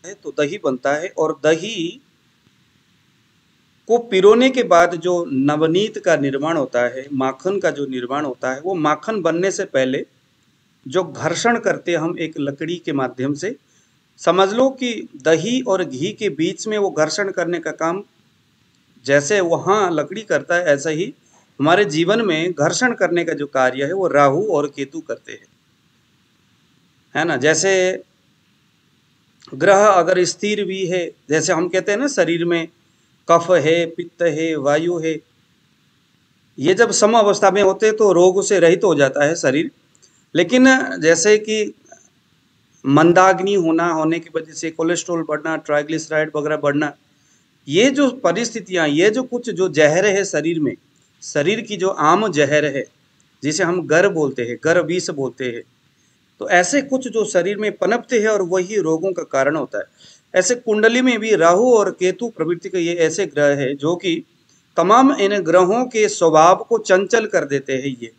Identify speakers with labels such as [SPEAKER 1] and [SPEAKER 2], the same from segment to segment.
[SPEAKER 1] है तो दही बनता है, और दही को पिरोने के बाद जो नवनीत का निर्माण होता है, माखन का जो निर्माण होता है, वो माखन बनने से पहले जो घर्षण करते हैं हम एक लकड़ी के माध्यम से, समझ लो कि दही और घी के बीच में वो घर्षण करने का काम जैसे वहाँ लकड़ी करता है, ऐसा ही हमारे जीवन में घर्षण करने का जो कार्य है वो राहु और केतु करते हैं, है ना। जैसे ग्रह अगर स्थिर भी है, जैसे हम कहते हैं ना शरीर में कफ है, पित्त है, वायु है, ये जब सम अवस्था में होते हैं तो रोग से रहित हो जाता है शरीर। लेकिन जैसे कि मंदाग्नि होने की वजह से कोलेस्ट्रॉल बढ़ना, ट्राइग्लिसराइड वगैरह बढ़ना, ये जो परिस्थितियां, ये जो कुछ जो जहर है शरीर में, शरीर की जो आम जहर है जिसे हम गर बोलते हैं, गर विष बोलते हैं, तो ऐसे कुछ जो शरीर में पनपते हैं और वही रोगों का कारण होता है। ऐसे कुंडली में भी राहु और केतु प्रवृत्ति के ये ऐसे ग्रह है जो कि तमाम इन ग्रहों के स्वभाव को चंचल कर देते हैं। ये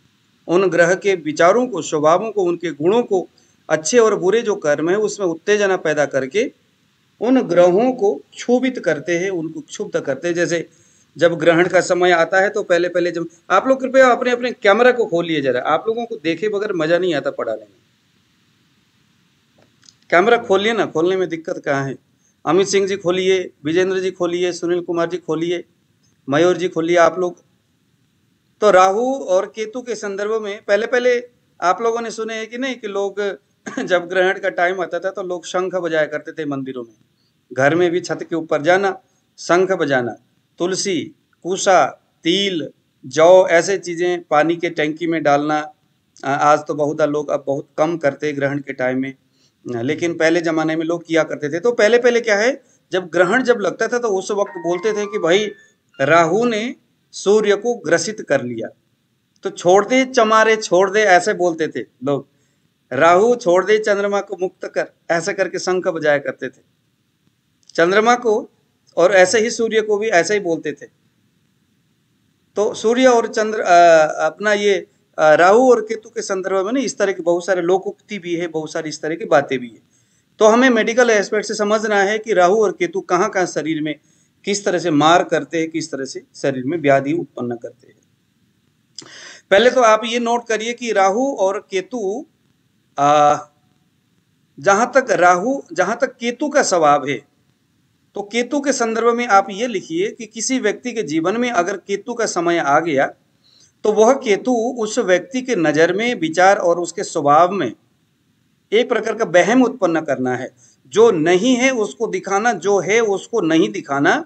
[SPEAKER 1] उन ग्रह के विचारों को, स्वभावों को, उनके गुणों को, अच्छे और बुरे जो कर्म है उसमें उत्तेजना पैदा करके उन ग्रहों को क्षोभित करते हैं, उनको क्षुब्ध करते हैं। जैसे जब ग्रहण का समय आता है तो पहले पहले जब आप लोग कृपया अपने अपने कैमरा को खोलिए जरा, आप लोगों को देखे बगैर मजा नहीं आता पढ़ाने में। कैमरा खोलिए ना, खोलने में दिक्कत कहाँ है। अमित सिंह जी खोलिए, विजेंद्र जी खोलिए, सुनील कुमार जी खोलिए, मयूर जी खोलिए आप लोग। तो राहु और केतु के संदर्भ में पहले पहले आप लोगों ने सुने हैं कि नहीं कि लोग जब ग्रहण का टाइम आता था तो लोग शंख बजाया करते थे मंदिरों में, घर में भी छत के ऊपर जाना, शंख बजाना, तुलसी, कुसा, तिल, जौ, ऐसे चीजें पानी के टैंकी में डालना। आज तो बहुत लोग अब बहुत कम करते ग्रहण के टाइम में, लेकिन पहले जमाने में लोग किया करते थे। तो पहले पहले क्या है, जब ग्रहण जब लगता था तो उस वक्त बोलते थे कि भाई राहु ने सूर्य को ग्रसित कर लिया, तो छोड़ दे चमारे छोड़ दे, ऐसे बोलते थे लोग। राहु छोड़ दे चंद्रमा को मुक्त कर, ऐसे करके शंख बजाया करते थे चंद्रमा को, और ऐसे ही सूर्य को भी ऐसे ही बोलते थे। तो सूर्य और चंद्र अपना ये राहु और केतु के संदर्भ में ना इस तरह की बहुत सारे लोकोक्ति भी है, बहुत सारी इस तरह की बातें भी है। तो हमें मेडिकल एस्पेक्ट से समझना है कि राहु और केतु कहाँ कहाँ शरीर में किस तरह से मार करते हैं, किस तरह से शरीर में व्याधि उत्पन्न करते हैं। पहले तो आप ये नोट करिए कि राहु और केतु, जहां तक केतु का स्वभाव है, तो केतु के संदर्भ में आप ये लिखिए कि किसी व्यक्ति के जीवन में अगर केतु का समय आ गया तो वह केतु उस व्यक्ति के नजर में, विचार और उसके स्वभाव में एक प्रकार का वहम उत्पन्न करना है। जो नहीं है उसको दिखाना, जो है उसको नहीं दिखाना,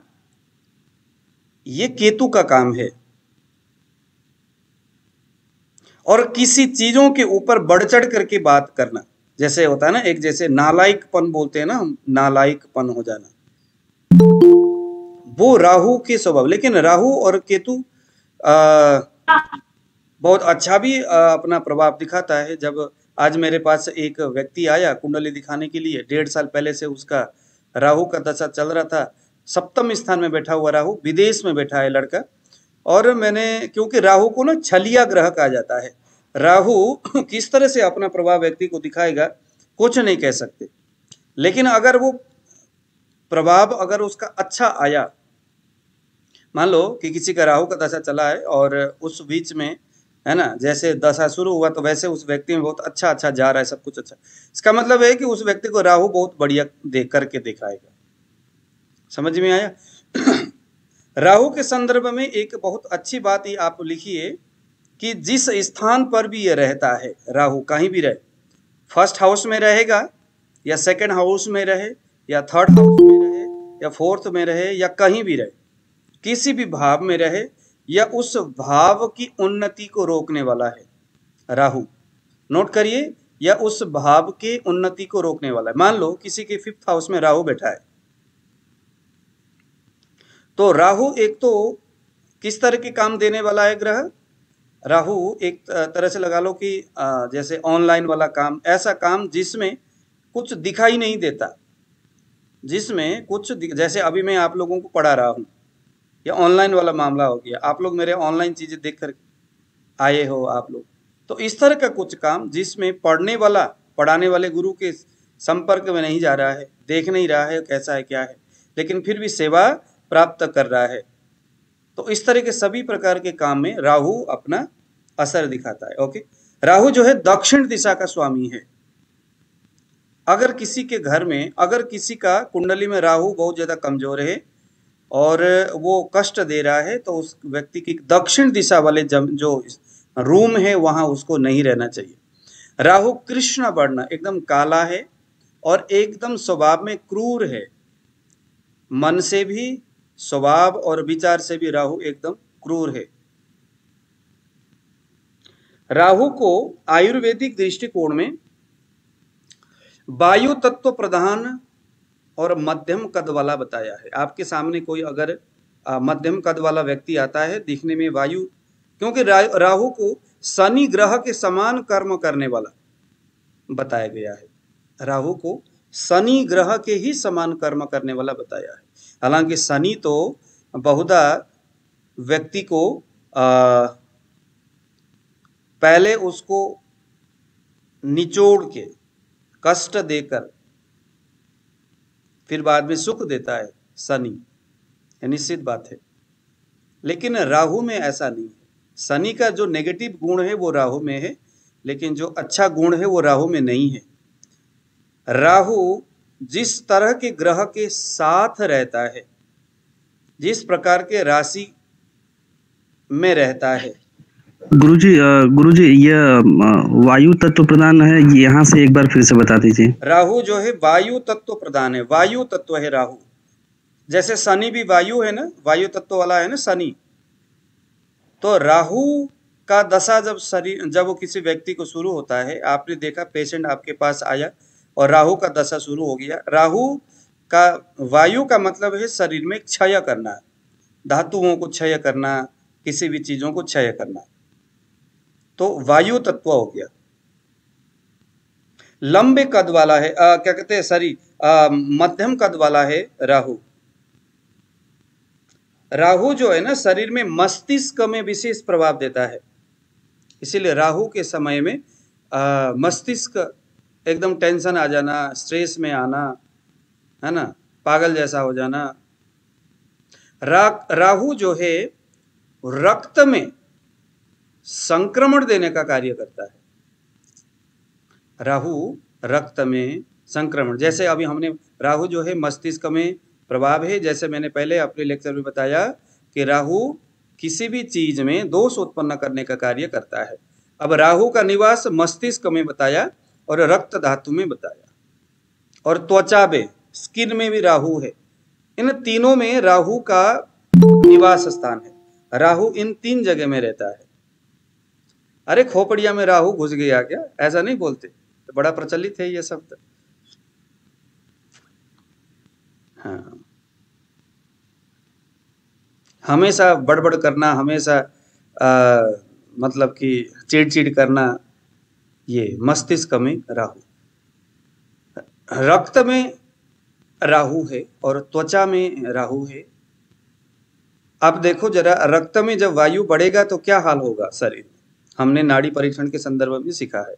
[SPEAKER 1] ये केतु का काम है। और किसी चीजों के ऊपर बढ़ चढ़ करके बात करना, जैसे होता है ना एक, जैसे नालायकपन बोलते हैं ना हम, नालायकपन हो जाना, वो राहु के स्वभाव। लेकिन राहु और केतु बहुत अच्छा भी अपना प्रभाव दिखाता है। जब आज मेरे पास एक व्यक्ति आया कुंडली दिखाने के लिए, 1.5 साल पहले से उसका राहु का दशा चल रहा था, सप्तम स्थान में बैठा हुआ राहु, विदेश में बैठा है लड़का। और मैंने, क्योंकि राहु को ना छलिया ग्रह कहा जाता है, राहु किस तरह से अपना प्रभाव व्यक्ति को दिखाएगा कुछ नहीं कह सकते। लेकिन अगर वो प्रभाव अगर उसका अच्छा आया, मान लो कि किसी का राहु का दशा चला है और उस बीच में, है ना, जैसे दशा शुरू हुआ तो वैसे उस व्यक्ति में बहुत अच्छा अच्छा जा रहा है, सब कुछ अच्छा, इसका मतलब है कि उस व्यक्ति को राहु बहुत बढ़िया देख करके दिखाएगा। समझ में आया? राहु के संदर्भ में एक बहुत अच्छी बात ही आप लिखिए कि जिस स्थान पर भी ये रहता है, राहु कहीं भी रहे, फर्स्ट हाउस में रहेगा या सेकंड हाउस में रहे या थर्ड हाउस में रहे या फोर्थ में रहे या कहीं भी रहे, किसी भी भाव में रहे, या उस भाव की उन्नति को रोकने वाला है राहु। नोट करिए, या उस भाव के उन्नति को रोकने वाला है। मान लो किसी के 5th हाउस में राहु बैठा है, तो राहु एक तो किस तरह के काम देने वाला है ग्रह, राहु एक तरह से लगा लो कि जैसे ऑनलाइन वाला काम, ऐसा काम जिसमें कुछ दिखाई नहीं देता, जिसमें कुछ जैसे अभी मैं आप लोगों को पढ़ा रहा हूं, या ऑनलाइन वाला मामला हो गया, आप लोग मेरे ऑनलाइन चीजें देख कर आए हो आप लोग, तो इस तरह का कुछ काम जिसमें पढ़ने वाला, पढ़ाने वाले गुरु के संपर्क में नहीं जा रहा है, देख नहीं रहा है कैसा है क्या है, लेकिन फिर भी सेवा प्राप्त कर रहा है। तो इस तरह के सभी प्रकार के काम में राहु अपना असर दिखाता है। ओके, राहु जो है दक्षिण दिशा का स्वामी है। अगर किसी के घर में, अगर किसी का कुंडली में राहु बहुत ज्यादा कमजोर है और वो कष्ट दे रहा है, तो उस व्यक्ति की दक्षिण दिशा वाले जो रूम है वहां उसको नहीं रहना चाहिए। राहु कृष्ण वर्ण, एकदम काला है और एकदम स्वभाव में क्रूर है। मन से भी, स्वभाव और विचार से भी राहु एकदम क्रूर है। राहु को आयुर्वेदिक दृष्टिकोण में वायु तत्व प्रधान और मध्यम कद वाला बताया है। आपके सामने कोई अगर मध्यम कद वाला व्यक्ति आता है, दिखने में वायु, क्योंकि राहु को शनि ग्रह के समान कर्म करने वाला बताया गया है। राहु को शनि ग्रह के ही समान कर्म करने वाला बताया है। हालांकि शनि तो बहुधा व्यक्ति को पहले उसको निचोड़ के, कष्ट देकर फिर बाद में सुख देता है शनि, ये निश्चित बात है। लेकिन राहु में ऐसा नहीं है। शनि का जो नेगेटिव गुण है वो राहु में है, लेकिन जो अच्छा गुण है वो राहु में नहीं है। राहु जिस तरह के ग्रह के साथ रहता है, जिस प्रकार के राशि में रहता है।
[SPEAKER 2] गुरुजी ये वायु तत्व प्रधान है, यहाँ से एक बार फिर से बता दीजिए।
[SPEAKER 1] राहु जो है वायु तत्व प्रधान है, वायु तत्व है राहु। जैसे शनि भी वायु है ना, वायु तत्व वाला है ना शनि। तो राहु का दशा जब वो किसी व्यक्ति को शुरू होता है, आपने देखा पेशेंट आपके पास आया और राहु का दशा शुरू हो गया। राहु का वायु का मतलब है शरीर में क्षय करना, धातुओं को क्षय करना, किसी भी चीजों को क्षय करना, तो वायु तत्व हो गया। लंबे कद वाला है, क्या कहते हैं, मध्यम कद वाला है राहु। राहु जो है ना शरीर में मस्तिष्क में विशेष प्रभाव देता है। इसीलिए राहु के समय में मस्तिष्क एकदम टेंशन आ जाना, स्ट्रेस में आना, है ना, पागल जैसा हो जाना। राहु जो है रक्त में संक्रमण देने का कार्य करता है। राहु रक्त में संक्रमण, जैसे अभी हमने राहु जो है मस्तिष्क में प्रभाव है। जैसे मैंने पहले अपने लेक्चर में बताया कि राहु किसी भी चीज में दोष उत्पन्न करने का कार्य करता है। अब राहु का निवास मस्तिष्क में बताया और रक्त धातु में बताया, और त्वचा में, स्किन में भी राहु है। इन तीनों में राहु का निवास स्थान है। राहु इन तीन जगह में रहता है। अरे खोपड़िया में राहु घुस गया क्या, ऐसा नहीं बोलते, तो बड़ा प्रचलित है ये शब्द। हाँ, हमेशा बड़बड़ करना, हमेशा मतलब कि चिड़चिड़ करना, ये मस्तिष्क में राहु। रक्त में राहु है और त्वचा में राहु है। अब देखो जरा, रक्त में जब वायु बढ़ेगा तो क्या हाल होगा शरीर में, हमने नाड़ी परीक्षण के संदर्भ में सीखा है।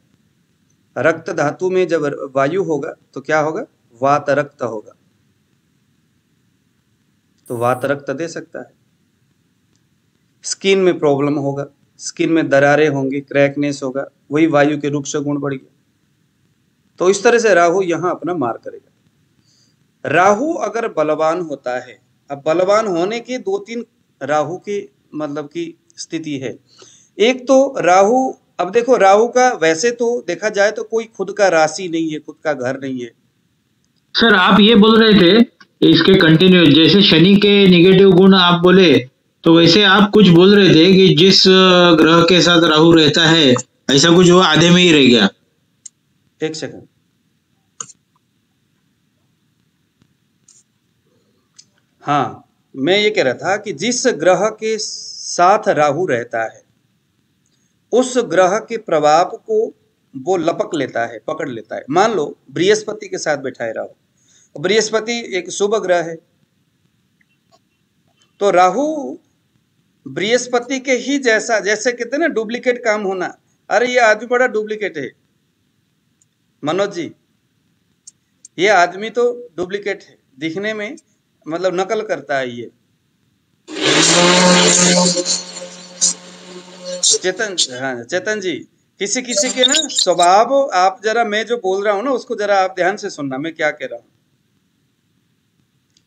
[SPEAKER 1] रक्त धातु में जब वायु होगा तो क्या होगा, वात रक्त होगा। तो वात रक्त दे सकता है। स्किन में प्रॉब्लम होगा, स्किन में दरारें होंगी, क्रैकनेस होगा, वही वायु के रूप से गुण बढ़ गया। तो इस तरह से राहु यहां अपना मार करेगा। राहु अगर बलवान होता है, अब बलवान होने के दो तीन राहु की मतलब की स्थिति है। एक तो राहु, अब देखो राहु का वैसे तो देखा जाए तो कोई खुद का राशि नहीं है, खुद का घर नहीं है।
[SPEAKER 3] सर आप ये बोल रहे थे इसके कंटिन्यू, जैसे शनि के नेगेटिव गुण आप बोले, तो वैसे आप कुछ बोल रहे थे कि जिस ग्रह के साथ राहु रहता है ऐसा कुछ वो आधे में ही रह गया।
[SPEAKER 1] एक सेकंड, हाँ, मैं ये कह रहा था कि जिस ग्रह के साथ राहु रहता है उस ग्रह के प्रभाव को वो लपक लेता है, पकड़ लेता है। मान लो बृहस्पति के साथ बैठा है राहु, बृहस्पति एक शुभ ग्रह है, तो राहु बृहस्पति के ही जैसा, जैसे कहते हैं ना डुप्लीकेट काम होना। अरे ये आदमी बड़ा डुप्लीकेट है मनोज जी, ये आदमी तो डुप्लीकेट है, दिखने में मतलब नकल करता है ये। चेतन, हाँ चेतन जी, किसी किसी के ना स्वभाव, आप जरा, मैं जो बोल रहा हूँ ना उसको जरा आप ध्यान से सुनना मैं क्या कह रहा हूँ।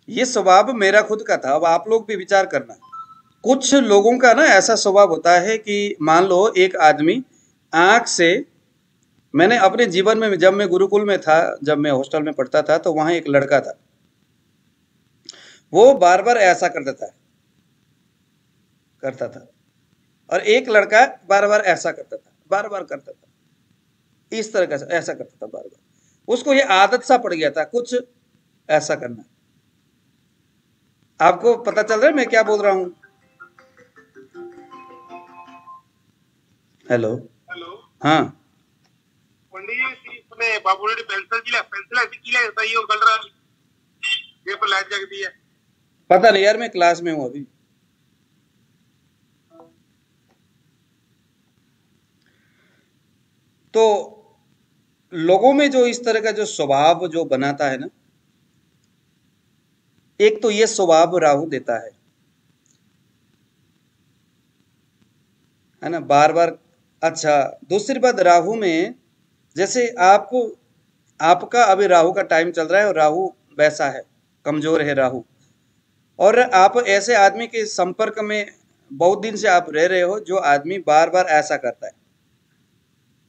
[SPEAKER 1] ये स्वभाव मेरा खुद का था, अब आप लोग भी विचार करना। कुछ लोगों का ना ऐसा स्वभाव होता है कि मान लो एक आदमी आंख से, मैंने अपने जीवन में जब मैं गुरुकुल में था, जब मैं हॉस्टल में पढ़ता था, तो वहां एक लड़का था, वो बार बार ऐसा करता था, और एक लड़का बार बार ऐसा करता था, बार बार करता था, इस तरह का ऐसा करता था बार बार। उसको ये आदत सा पड़ गया था कुछ ऐसा करना। आपको पता चल रहा है मैं क्या बोल रहा हूं? हेलो
[SPEAKER 4] हेलो,
[SPEAKER 1] हाँ,
[SPEAKER 4] पंडित जी इसमें बाबू ने पेंसिल ऐसी की है सही हो कल रहा ये पर लाइट जग दी है।
[SPEAKER 1] पता नहीं यार, मैं क्लास में हूं अभी। तो लोगों में जो इस तरह का जो स्वभाव जो बनाता है ना, एक तो ये स्वभाव राहु देता है ना, बार बार। अच्छा, दूसरी बात राहु में, जैसे आपका अभी राहु का टाइम चल रहा है और राहु वैसा है, कमजोर है राहु, और आप ऐसे आदमी के संपर्क में बहुत दिन से आप रह रहे हो जो आदमी बार बार ऐसा करता है,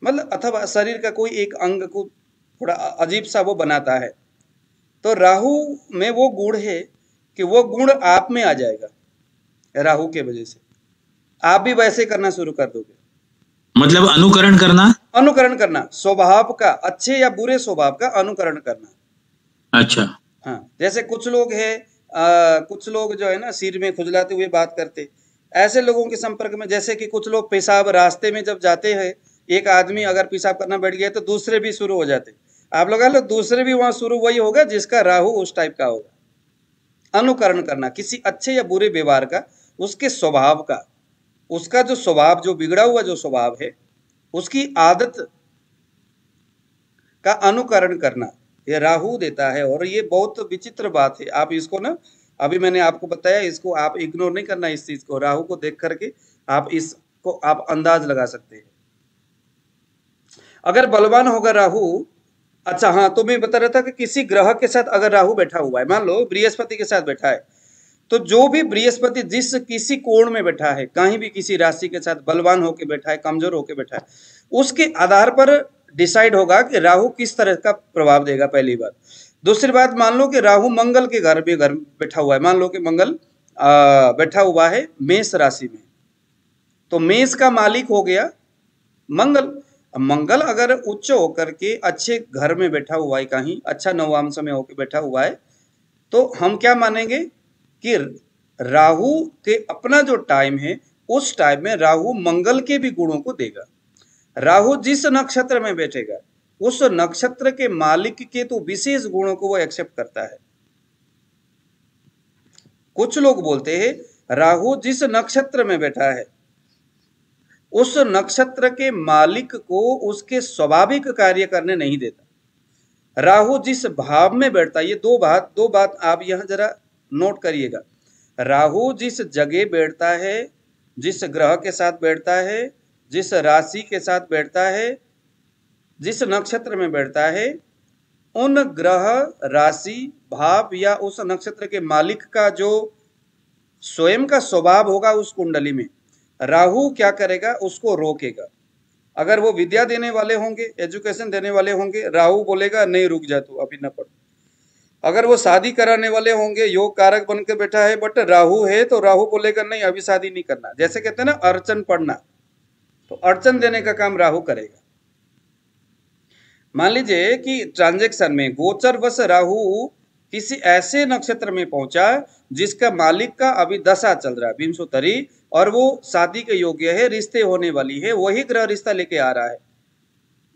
[SPEAKER 1] मतलब अथवा शरीर का कोई एक अंग को थोड़ा अजीब सा वो बनाता है, तो राहु में वो गुण है कि वो गुण आप में आ जाएगा। राहु के वजह से आप भी वैसे करना शुरू कर दोगे,
[SPEAKER 3] मतलब अनुकरण करना।
[SPEAKER 1] अनुकरण करना, स्वभाव का, अच्छे या बुरे स्वभाव का अनुकरण करना।
[SPEAKER 3] अच्छा,
[SPEAKER 1] हाँ, जैसे कुछ लोग हैं, कुछ लोग जो है ना सिर में खुजलाते हुए बात करते, ऐसे लोगों के संपर्क में, जैसे कि कुछ लोग पेशाब रास्ते में जब जाते हैं, एक आदमी अगर पेशाब करना बैठ गया तो दूसरे भी शुरू हो जाते, आप लोग लो दूसरे भी वहां शुरू वही होगा जिसका राहु उस टाइप का होगा। अनुकरण करना किसी अच्छे या बुरे व्यवहार का, उसके स्वभाव का, उसका जो स्वभाव, जो बिगड़ा हुआ जो स्वभाव है, उसकी आदत का अनुकरण करना, ये राहु देता है। और ये बहुत विचित्र बात है, आप इसको ना, अभी मैंने आपको बताया, इसको आप इग्नोर नहीं करना, इस चीज को, राहु को देख करके आप इसको आप अंदाज लगा सकते हैं। अगर बलवान होगा राहु, अच्छा हाँ, तो मैं बता रहा था कि किसी ग्रह के साथ अगर राहु बैठा हुआ है, मान लो बृहस्पति के साथ बैठा है, तो जो भी बृहस्पति जिस किसी कोण में बैठा है, कहीं भी किसी राशि के साथ बलवान होकर बैठा है, कमजोर होकर बैठा है, उसके आधार पर डिसाइड होगा कि राहु किस तरह का प्रभाव देगा, पहली बात। दूसरी बात, मान लो कि राहु मंगल के घर बैठा हुआ है, मान लो कि मंगल बैठा हुआ है मेष राशि में, तो मेष का मालिक हो गया मंगल। मंगल अगर उच्च होकर के अच्छे घर में बैठा हुआ है, कहीं अच्छा नवांश में होकर बैठा हुआ है, तो हम क्या मानेंगे कि राहु के अपना जो टाइम है, उस टाइम में राहु मंगल के भी गुणों को देगा। राहु जिस नक्षत्र में बैठेगा, उस नक्षत्र के मालिक के तो विशेष गुणों को वो एक्सेप्ट करता है। कुछ लोग बोलते हैं राहु जिस नक्षत्र में बैठा है, उस नक्षत्र के मालिक को उसके स्वाभाविक कार्य करने नहीं देता। राहु जिस भाव में बैठता है, ये दो बात आप यहां जरा नोट करिएगा। राहु जिस जगह बैठता है, जिस ग्रह के साथ बैठता है, जिस राशि के साथ बैठता है, जिस नक्षत्र में बैठता है, उन ग्रह, राशि, भाव या उस नक्षत्र के मालिक का जो स्वयं का स्वभाव होगा उस कुंडली में, राहु क्या करेगा, उसको रोकेगा। अगर वो विद्या देने वाले होंगे, एजुकेशन देने वाले होंगे, राहु बोलेगा नहीं रुक जा तू अभी न पढ़। अगर वो शादी कराने वाले होंगे, योग कारक बन के बैठा है, बट राहु है, तो राहु बोलेगा नहीं अभी शादी नहीं करना। जैसे कहते हैं ना अर्चन पढ़ना, तो अर्चन देने का काम राहु करेगा। मान लीजिए कि ट्रांजैक्शन में गोचर वश राहु किसी ऐसे नक्षत्र में पहुंचा जिसका मालिक का अभी दशा चल रहा है, विंशोत्तरी, और वो शादी के योग्य है, रिश्ते होने वाली है, वही ग्रह रिश्ता लेके आ रहा है।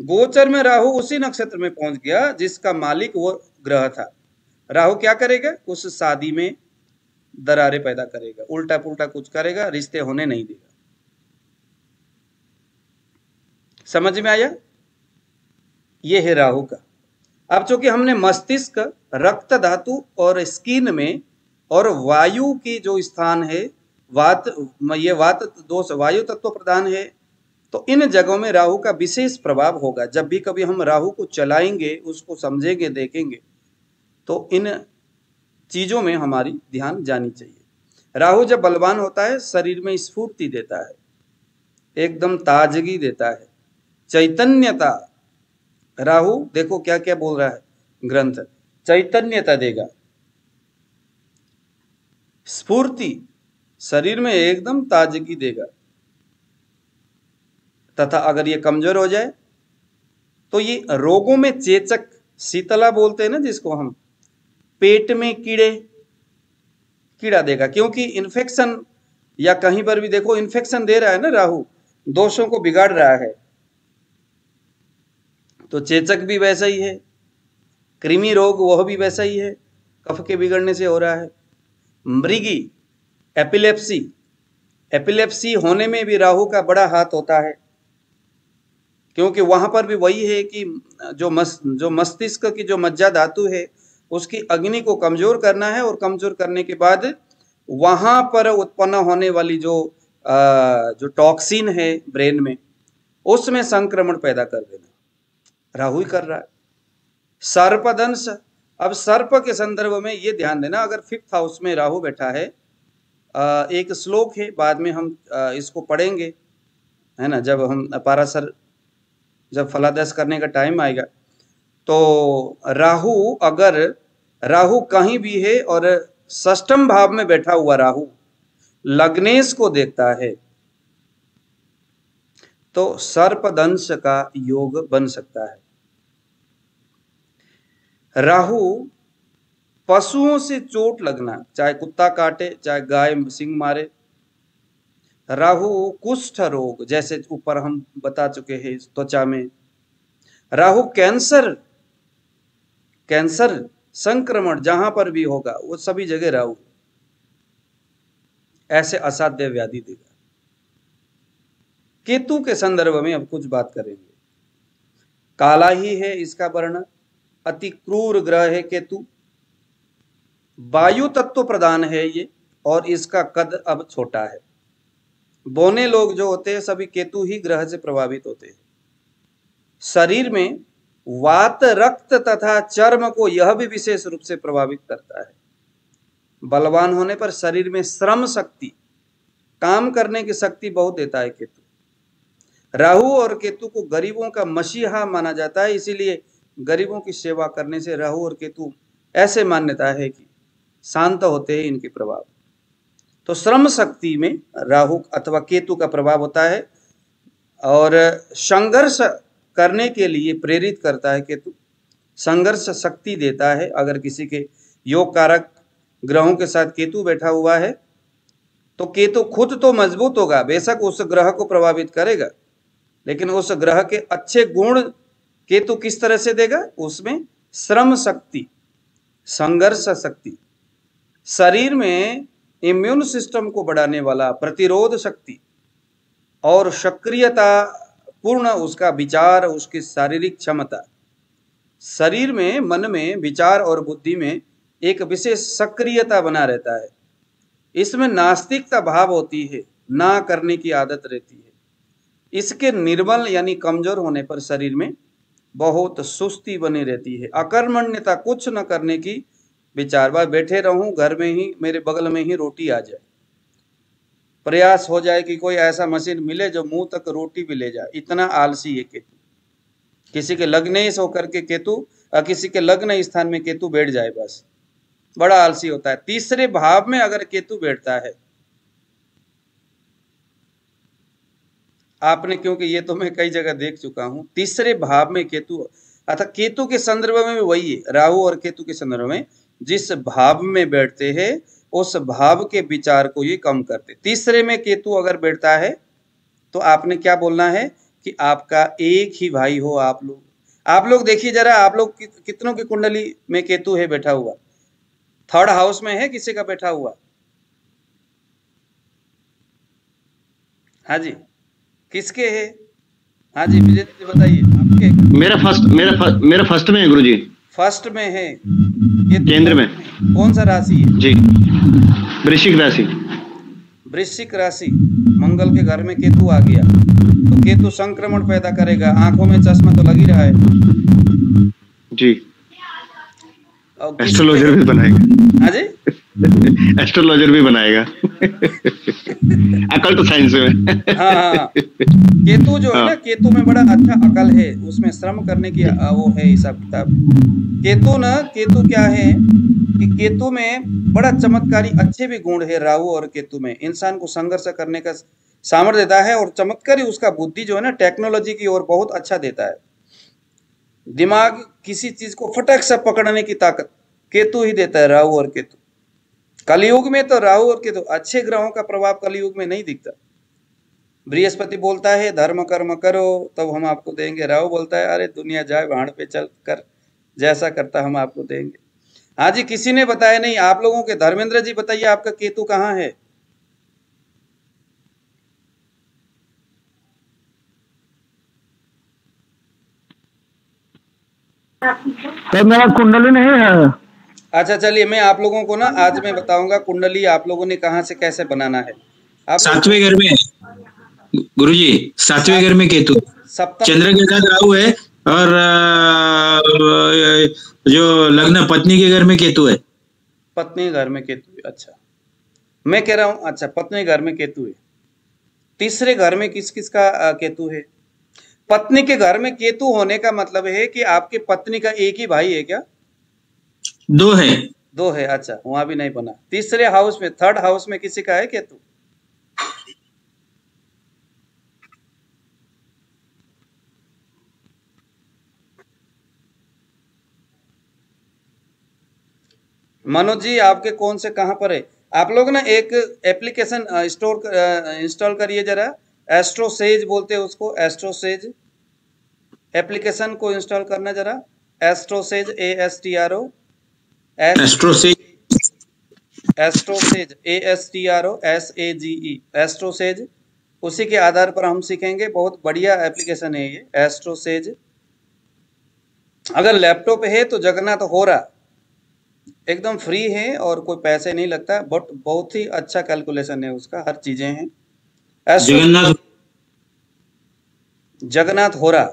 [SPEAKER 1] गोचर में राहु उसी नक्षत्र में पहुंच गया जिसका मालिक वो ग्रह था। राहु क्या करेगा, उस शादी में दरारें पैदा करेगा, उल्टा पुल्टा कुछ करेगा, रिश्ते होने नहीं देगा। समझ में आया? ये है राहु का। अब चूंकि हमने मस्तिष्क, रक्त धातु और स्किन में और वायु की जो स्थान है ये वात दोष वायु तत्व प्रधान है, तो इन जगहों में राहु का विशेष प्रभाव होगा। जब भी कभी हम राहु को चलाएंगे, उसको समझेंगे, देखेंगे, तो इन चीजों में हमारी ध्यान जानी चाहिए। राहु जब बलवान होता है शरीर में स्फूर्ति देता है, एकदम ताजगी देता है, चैतन्यता। राहु देखो क्या क्या बोल रहा है ग्रंथ, चैतन्यता देगा, स्फूर्ति, शरीर में एकदम ताजगी देगा। तथा अगर ये कमजोर हो जाए तो ये रोगों में चेचक, शीतला बोलते हैं ना जिसको हम, पेट में कीड़ा देगा, क्योंकि इन्फेक्शन या कहीं पर भी देखो इन्फेक्शन दे रहा है ना राहु, दोषों को बिगाड़ रहा है। तो चेचक भी वैसा ही है, कृमि रोग वह भी वैसा ही है, कफ के बिगड़ने से हो रहा है। मृगी, एपिलेप्सी होने में भी राहु का बड़ा हाथ होता है, क्योंकि वहां पर भी वही है कि जो मस्तिष्क की जो मज्जा धातु है उसकी अग्नि को कमजोर करना है, और कमजोर करने के बाद वहां पर उत्पन्न होने वाली जो टॉक्सिन है ब्रेन में, उसमें संक्रमण पैदा कर देना राहु ही कर रहा है। सर्पदंश, अब सर्प के संदर्भ में ये ध्यान देना, अगर 5th हाउस में राहु बैठा है, एक श्लोक है, बाद में हम इसको पढ़ेंगे, है ना, जब हम पाराशर जब फलादेश करने का टाइम आएगा। तो राहु कहीं भी है और 6ष्ठम भाव में बैठा हुआ राहु लग्नेश को देखता है, तो सर्पदंश का योग बन सकता है। राहु पशुओं से चोट लगना, चाहे कुत्ता काटे, चाहे गाय सिंग मारे। राहु कुष्ठ रोग, जैसे ऊपर हम बता चुके हैं त्वचा में। राहु कैंसर संक्रमण जहां पर भी होगा वो सभी जगह राहु ऐसे असाध्य व्याधि देगा। केतु के संदर्भ में अब कुछ बात करेंगे। काला ही है इसका वर्ण, अति क्रूर ग्रह है केतु, वायु तत्व प्रधान है ये, और इसका कद अब छोटा है। बौने लोग जो होते हैं सभी केतु ही ग्रह से प्रभावित होते हैं। शरीर में वात, रक्त तथा चर्म को यह भी विशेष रूप से प्रभावित करता है। बलवान होने पर शरीर में श्रम शक्ति, काम करने की शक्ति बहुत देता है केतु। राहु और केतु को गरीबों का मसीहा माना जाता है, इसीलिए गरीबों की सेवा करने से राहु और केतु ऐसे मान्यता है कि शांत होते हैं इनके प्रभाव। तो श्रम शक्ति में राहु अथवा केतु का प्रभाव होता है, और संघर्ष करने के लिए प्रेरित करता है केतु, संघर्ष शक्ति देता है। अगर किसी के योग कारक ग्रहों के साथ केतु बैठा हुआ है तो केतु खुद तो मजबूत होगा, बेशक उस ग्रह को प्रभावित करेगा, लेकिन उस ग्रह के अच्छे गुण केतु किस तरह से देगा, उसमें श्रम शक्ति, संघर्ष शक्ति, शरीर में इम्यून सिस्टम को बढ़ाने वाला प्रतिरोध शक्ति और सक्रियता पूर्ण उसका विचार, उसकी शारीरिक क्षमता, शरीर में, मन में, विचार और बुद्धि में एक विशेष सक्रियता बना रहता है। इसमें नास्तिकता भाव होती है, ना करने की आदत रहती है। इसके निर्बल यानी कमजोर होने पर शरीर में बहुत सुस्ती बनी रहती है, अकर्मण्यता, कुछ न करने की विचार, वह बैठे रहूं घर में ही, मेरे बगल में ही रोटी आ जाए, प्रयास हो जाए कि कोई ऐसा मशीन मिले जो मुंह तक रोटी भी ले जाए, इतना आलसी है केतु। किसी के लग्न होकर के केतु, किसी के लग्न स्थान में केतु बैठ जाए बस, बड़ा आलसी होता है। तीसरे भाव में अगर केतु बैठता है, आपने, क्योंकि ये तो मैं कई जगह देख चुका हूं, तीसरे भाव में केतु, अर्थात केतु के संदर्भ में भी वही है, राहु और केतु के संदर्भ में जिस भाव में बैठते हैं उस भाव के विचार को ये कम करते। तीसरे में केतु अगर बैठता है तो आपने क्या बोलना है कि आपका एक ही भाई हो आप लोग देखिए जरा, आप लोग कितनों की कुंडली में केतु है बैठा हुआ, 3rd हाउस में है किसी का बैठा हुआ? हाँ जी, किसके है? हाँ जी विजय जी बताइए आपके।
[SPEAKER 3] मेरा फर्स्ट में है गुरुजी।
[SPEAKER 1] फर्स्ट में है केतु,
[SPEAKER 5] केंद्र में
[SPEAKER 1] कौन सा राशि है?
[SPEAKER 5] जी, वृश्चिक राशि।
[SPEAKER 1] वृश्चिक राशि, मंगल के घर में केतु आ गया तो केतु संक्रमण पैदा करेगा, आंखों में चश्मा तो लग ही रहा है
[SPEAKER 5] जी।
[SPEAKER 1] और
[SPEAKER 5] एस्ट्रोलॉजर भी बनाएगा।
[SPEAKER 1] हाँ जी,
[SPEAKER 5] एस्ट्रोलॉजर भी बनाएगा। अकल तो साइंस में।
[SPEAKER 1] हाँ हाँ, केतु जो है ना, केतु में बड़ा अच्छा अकल है, उसमें श्रम करने की वो है हिसाब किताब। केतु क्या है कि केतु में बड़ा चमत्कारी अच्छे भी गुण है। राहु और केतु में इंसान को संघर्ष करने का सामर्थ्य देता है, और चमत्कारी उसका बुद्धि जो है ना टेक्नोलॉजी की ओर बहुत अच्छा देता है। दिमाग किसी चीज को फटक से पकड़ने की ताकत केतु ही देता है, राहु और केतु। कलयुग में तो राहु और केतु, अच्छे ग्रहों का प्रभाव कलयुग में नहीं दिखता। बृहस्पति बोलता है धर्म कर्म करो तब हम आपको देंगे, राहु बोलता है अरे दुनिया जाए भाड़ पे चल कर, जैसा करता हम आपको देंगे। हाँ जी, किसी ने बताया नहीं आप लोगों के। धर्मेंद्र जी बताइए आपका केतु कहाँ है?
[SPEAKER 6] सर मेरा कुंडली नहीं है।
[SPEAKER 1] अच्छा चलिए, मैं आप लोगों को ना आज मैं बताऊंगा कुंडली आप लोगों ने कहाँ से कैसे बनाना है। आप
[SPEAKER 3] 7वें घर में गुरुजी, 7वें घर में केतु,
[SPEAKER 1] सप्तम
[SPEAKER 3] चंद्र के साथ राहु है, और जो लग्न पत्नी के घर में केतु है।
[SPEAKER 1] पत्नी घर में केतु है। अच्छा, मैं कह रहा हूँ अच्छा पत्नी घर में केतु है। तीसरे घर में किस किस का केतु है? पत्नी के घर में केतु होने का मतलब है कि आपकी पत्नी का एक ही भाई है क्या?
[SPEAKER 3] 2 है।
[SPEAKER 1] 2 है। अच्छा, वहां भी नहीं बना। तीसरे हाउस में, थर्ड हाउस में किसी का है केतु? मनोज जी आपके कौन से कहां पर है? आप लोग ना एक एप्लीकेशन इंस्टॉल करिए जरा, एस्ट्रो सेज बोलते हैं उसको, एस्ट्रो सेज एप्लीकेशन को इंस्टॉल करना जरा। एस्ट्रो सेज, ASTRO,
[SPEAKER 3] एस्ट्रो से
[SPEAKER 1] astro says, ASTRO SAGE, astro says. उसी के आधार पर हम सीखेंगे। बहुत बढ़िया एप्लीकेशन है ये एस्ट्रो सेज। अगर लैपटॉप है तो जगन्नाथ होरा एकदम फ्री है और कोई पैसे नहीं लगता, बट बहुत ही अच्छा कैलकुलेशन है उसका, हर चीजें हैं। जगन्नाथ होरा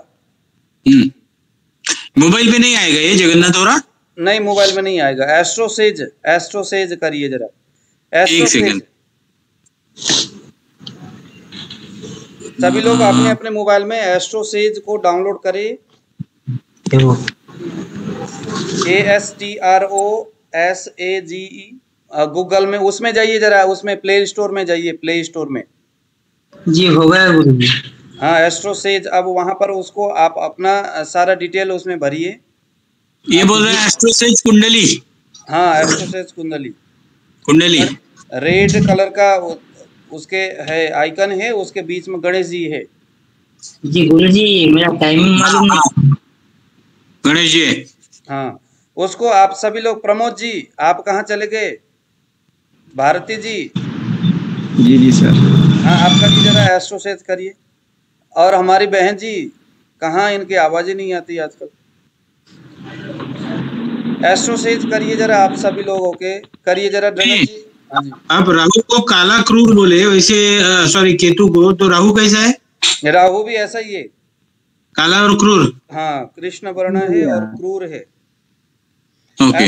[SPEAKER 3] मोबाइल पे नहीं आएगा ये जगन्नाथ होरा?
[SPEAKER 1] नहीं, मोबाइल में नहीं आएगा। एस्ट्रो सेज करिए जरा।
[SPEAKER 3] एक सेकंड।
[SPEAKER 1] सभी लोग अपने अपने मोबाइल में एस्ट्रो सेज को डाउनलोड करें। ASTROSAGE गूगल में, उसमें जाइए जरा, उसमें प्ले स्टोर में जाइए, प्ले स्टोर में।
[SPEAKER 6] जी हो गया गुरुजी।
[SPEAKER 1] हाँ, एस्ट्रो सेज। अब वहां पर उसको आप अपना सारा डिटेल उसमें भरिए।
[SPEAKER 3] ये बोल रहे हैं एस्ट्रो सेज कुंडली।
[SPEAKER 1] हाँ, एस्ट्रो सेज कुंडली। रेड कलर का उसके है आइकन है, उसके बीच में गणेश जी है।
[SPEAKER 6] जी गुरुजी मेरा टाइमिंग मालूम नहीं।
[SPEAKER 3] गणेश जी।
[SPEAKER 1] हाँ, उसको आप सभी लोग। प्रमोद जी आप कहाँ चले गए? भारती जी।
[SPEAKER 5] जी सर।
[SPEAKER 1] हाँ, आप करिए जरा, एस्ट्रो सेज करिए। और हमारी बहन जी कहाँ, इनकी आवाज ही नहीं आती आजकल। एस्ट्रो सेज करिए जरा, आप सभी लोग होके करिए जरा। ड्रगन जी। हाँ जी।
[SPEAKER 3] आप राहु को काला क्रूर बोले, वैसे सॉरी केतु को, तो राहु कैसा है?
[SPEAKER 1] राहु भी ऐसा ही है,
[SPEAKER 3] काला और क्रूर।
[SPEAKER 1] हाँ, कृष्ण वर्ण है और क्रूर है।
[SPEAKER 3] ओके।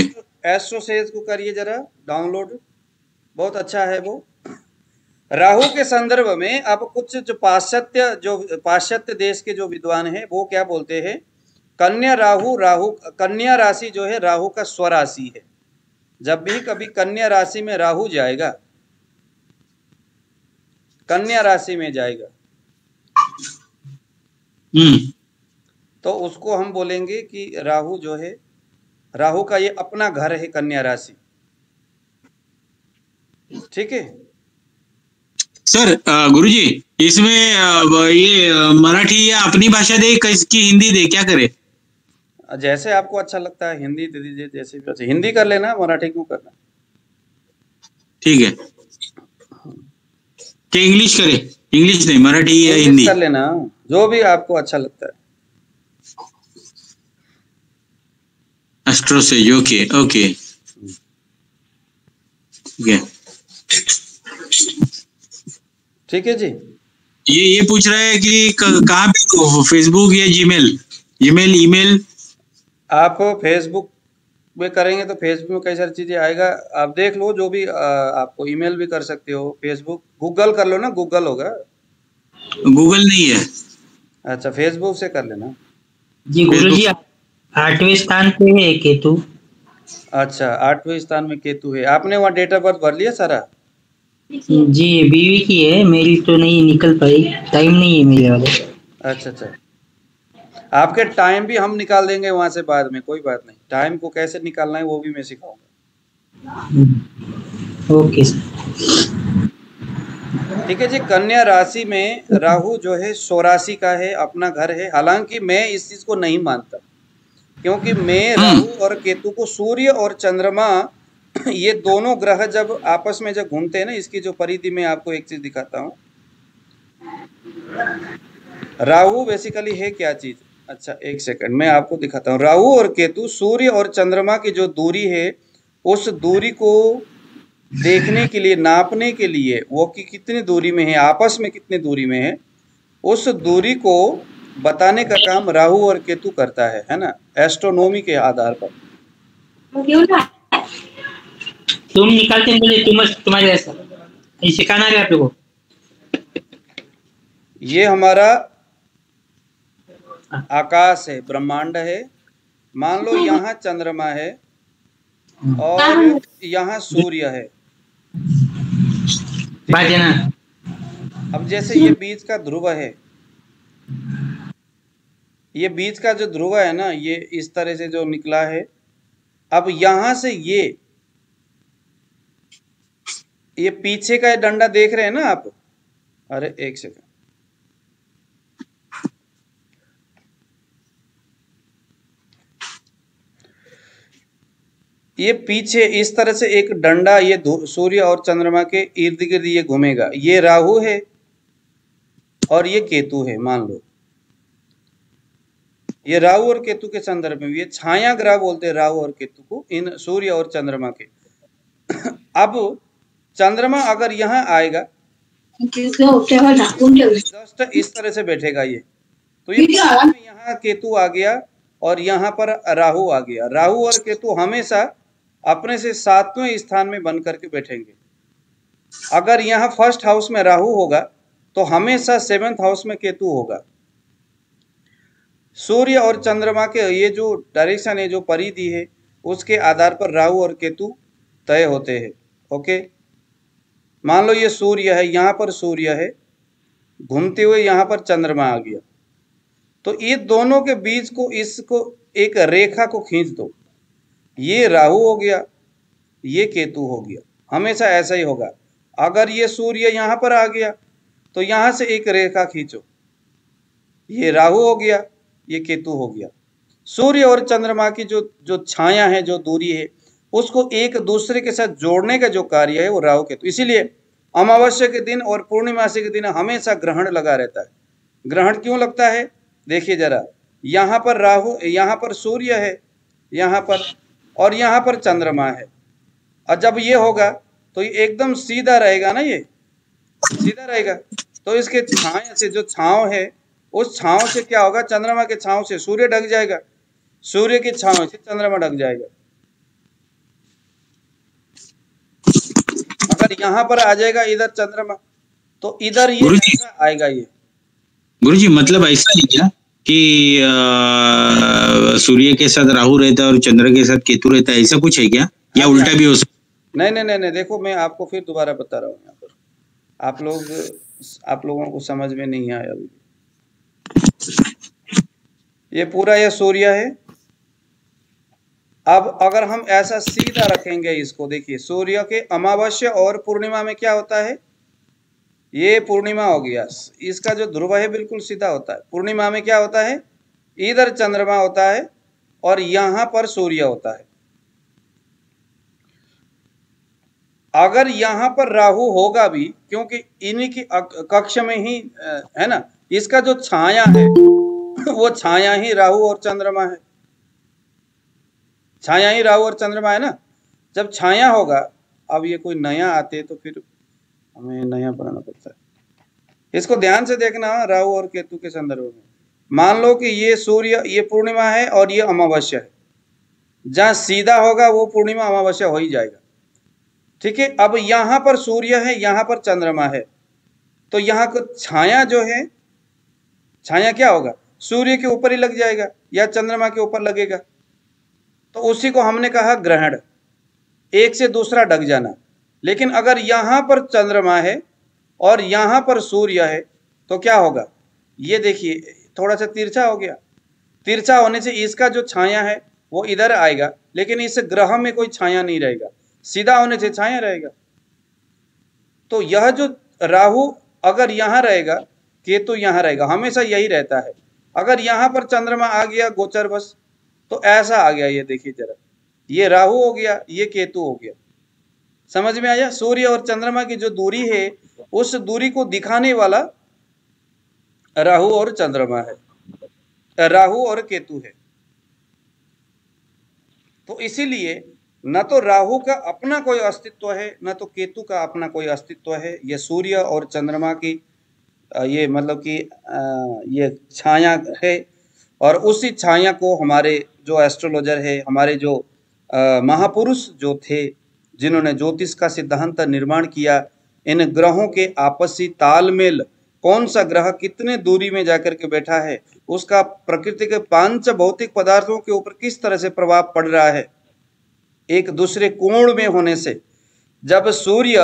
[SPEAKER 1] एस्ट्रो सेज को करिए जरा डाउनलोड, बहुत अच्छा है वो। राहु के संदर्भ में अब कुछ जो पाश्चात्य देश के जो विद्वान हैं वो क्या बोलते हैं, कन्या राशि जो है राहु का स्वराशि है। जब भी कभी कन्या राशि में राहु जाएगा, कन्या राशि में जाएगा, तो उसको हम बोलेंगे कि राहु जो है, राहु का ये अपना घर है कन्या राशि। ठीक है
[SPEAKER 3] सर। गुरुजी इसमें ये मराठी या अपनी भाषा दे कि हिंदी दे, क्या करे?
[SPEAKER 1] जैसे आपको अच्छा लगता है, हिंदी दे दीजिए, जैसे भी अच्छा। हिंदी कर लेना, मराठी क्यों करना?
[SPEAKER 3] ठीक है, क्या इंग्लिश करे? इंग्लिश नहीं, मराठी या हिंदी
[SPEAKER 1] कर लेना, जो भी आपको अच्छा लगता है।
[SPEAKER 3] एस्ट्रो से ओके ओके
[SPEAKER 1] ठीक है जी।
[SPEAKER 3] ये पूछ रहा है कि कहाँ पे, फेसबुक या जीमेल, ईमेल?
[SPEAKER 1] आप फेसबुक में करेंगे तो फेसबुक में कई सारी चीजें आएगा, आप देख लो जो भी आपको ईमेल भी कर सकते हो, फेसबुक गूगल कर लो ना, गूगल होगा।
[SPEAKER 3] गूगल नहीं है।
[SPEAKER 1] अच्छा फेसबुक से कर लेना।
[SPEAKER 6] जी गुरुजी 8वें स्थान पे है केतु।
[SPEAKER 1] अच्छा 8वें स्थान में केतु है। आपने वहाँ डेट ऑफ बर्थ भर लिया सारा?
[SPEAKER 6] जी बीवी की है, मेरी तो नहीं निकल पाई, टाइम नहीं है मेरे वाले।
[SPEAKER 1] अच्छा अच्छा, आपके टाइम भी हम निकाल देंगे वहां से बाद में, कोई बात नहीं। टाइम को कैसे निकालना है वो भी मैं सिखाऊंगा।
[SPEAKER 6] Okay sir.
[SPEAKER 1] ठीक है जी। कन्या राशि में राहु जो है 84 का है, अपना घर है। हालांकि मैं इस चीज को नहीं मानता, क्योंकि मैं राहु और केतु को, सूर्य और चंद्रमा ये दोनों ग्रह जब आपस में जब घूमते हैं ना, इसकी जो परिधि में आपको एक चीज दिखाता हूँ। राहु बेसिकली है क्या चीज? अच्छा एक सेकंड मैं आपको दिखाता हूँ। राहु और केतु, सूर्य और चंद्रमा की जो दूरी है, उस दूरी को देखने के लिए, नापने के लिए, वो कि कितनी दूरी में है, आपस में कितनी दूरी में है, उस दूरी को बताने का काम राहु और केतु करता है ना, एस्ट्रोनॉमी के आधार पर।
[SPEAKER 6] तुम निकालते बोले तुम्हारे ऐसा ये सिखाना है आप लोगों को।
[SPEAKER 1] ये हमारा आकाश है, ब्रह्मांड है। मान लो यहाँ चंद्रमा है और यहाँ सूर्य है,
[SPEAKER 6] बात है ना।
[SPEAKER 1] अब जैसे ये बीच का ध्रुव है, ये बीच का जो ध्रुव है ना, ये इस तरह से जो निकला है। अब यहां से ये पीछे का डंडा देख रहे हैं ना आप? अरे एक सेकंड, ये पीछे इस तरह से एक डंडा ये सूर्य और चंद्रमा के इर्द गिर्द ये घूमेगा। ये राहु है और ये केतु है, मान लो। ये राहु और केतु के संदर्भ में, ये छाया ग्रह बोलते हैं राहु और केतु को, इन सूर्य और चंद्रमा के। अब चंद्रमा अगर यहाँ आएगा जस्ट इस तरह से बैठेगा ये, तो ये यहाँ केतु आ गया और यहाँ पर राहु आ गया। राहु और केतु हमेशा अपने से 7वें स्थान में बन करके बैठेंगे। अगर यहाँ फर्स्ट हाउस में राहु होगा तो हमेशा 7th हाउस में केतु होगा। सूर्य और चंद्रमा के ये जो डायरेक्शन है, जो परिधि है, उसके आधार पर राहु और केतु तय होते हैं। ओके, मान लो ये सूर्य है, यहाँ पर सूर्य है, घूमते हुए यहाँ पर चंद्रमा आ गया, तो ये दोनों के बीच को, इसको एक रेखा को खींच दो। ये राहु हो गया, ये केतु हो गया, हमेशा ऐसा ही होगा। अगर ये सूर्य यहाँ पर आ गया तो यहाँ से एक रेखा खींचो, ये राहु हो गया, ये केतु हो गया। सूर्य और चंद्रमा की जो छाया है, जो दूरी है, उसको एक दूसरे के साथ जोड़ने का जो कार्य है वो राहु केतु। इसीलिए अमावस्या के दिन और पूर्णिमासी के दिन हमेशा ग्रहण लगा रहता है। ग्रहण क्यों लगता है? देखिए जरा, यहाँ पर राहु, यहाँ पर सूर्य है, यहाँ पर, और यहाँ पर चंद्रमा है। और जब ये होगा तो ये एकदम सीधा रहेगा ना, ये सीधा रहेगा, तो इसके छाया से, जो छांव है, उस छांव से क्या होगा? चंद्रमा के छांव से सूर्य ढक जाएगा, सूर्य की छांव से चंद्रमा ढक जाएगा। अगर यहाँ पर आ जाएगा इधर चंद्रमा, तो इधर ये आएगा। ये
[SPEAKER 3] गुरुजी मतलब ऐसा है क्या कि सूर्य के साथ राहु रहता है और चंद्र के साथ केतु रहता है, ऐसा कुछ है क्या, या उल्टा भी हो सकता?
[SPEAKER 1] नहीं, देखो मैं आपको फिर दोबारा बता रहा हूँ। यहाँ पर आप लोगों को समझ में नहीं आया अभी। ये पूरा ये सूर्य है। अब अगर हम ऐसा सीधा रखेंगे इसको, देखिए सूर्य के अमावस्या और पूर्णिमा में क्या होता है? ये पूर्णिमा हो गया, इसका जो ध्रुव है बिल्कुल सीधा होता है। पूर्णिमा में क्या होता है? इधर चंद्रमा होता है और यहाँ पर सूर्य होता है। अगर यहाँ पर राहु होगा भी, क्योंकि इन्हीं की कक्ष में ही है ना, इसका जो छाया है वो छाया ही राहु और चंद्रमा है। छाया ही राहु और चंद्रमा है ना। जब छाया होगा, अब ये कोई नया आते तो फिर हमें नया बनाना पड़ता है। इसको ध्यान से देखना राहु और केतु के संदर्भ में। मान लो कि ये सूर्य, ये पूर्णिमा है और ये अमावस्या है, जहां सीधा होगा वो पूर्णिमा अमावस्या हो ही जाएगा, ठीक है। अब यहां पर सूर्य है, यहां पर चंद्रमा है, तो यहाँ को छाया जो है, छाया क्या होगा, सूर्य के ऊपर ही लग जाएगा या चंद्रमा के ऊपर लगेगा, तो उसी को हमने कहा ग्रहण, एक से दूसरा ढक जाना। लेकिन अगर यहां पर चंद्रमा है और यहां पर सूर्य है तो क्या होगा, ये देखिए थोड़ा सा तिरछा हो गया। तिरछा होने से इसका जो छाया है वो इधर आएगा, लेकिन इस ग्रह में कोई छाया नहीं रहेगा, सीधा होने से छाया रहेगा। तो यह जो राहु अगर यहां रहेगा, केतु यहां रहेगा, हमेशा यही रहता है। अगर यहां पर चंद्रमा आ गया गोचर बस, तो ऐसा आ गया, ये देखिए जरा, ये राहु हो गया, ये केतु हो गया। समझ में आया। सूर्य और चंद्रमा की जो दूरी है, उस दूरी को दिखाने वाला राहु और चंद्रमा है, राहु और केतु है। तो इसीलिए न तो राहु का अपना कोई अस्तित्व है, न तो केतु का अपना कोई अस्तित्व है। ये सूर्य और चंद्रमा की ये मतलब कि ये छाया है, और उसी छाया को हमारे जो एस्ट्रोलॉजर है, हमारे जो महापुरुष जो थे, जिन्होंने ज्योतिष का सिद्धांत निर्माण किया, इन ग्रहों के आपसी तालमेल, कौन सा ग्रह कितने दूरी में जाकर के बैठा है, उसका प्रकृति के 5 भौतिक पदार्थों के ऊपर किस तरह से प्रभाव पड़ रहा है एक दूसरे कोण में होने से। जब सूर्य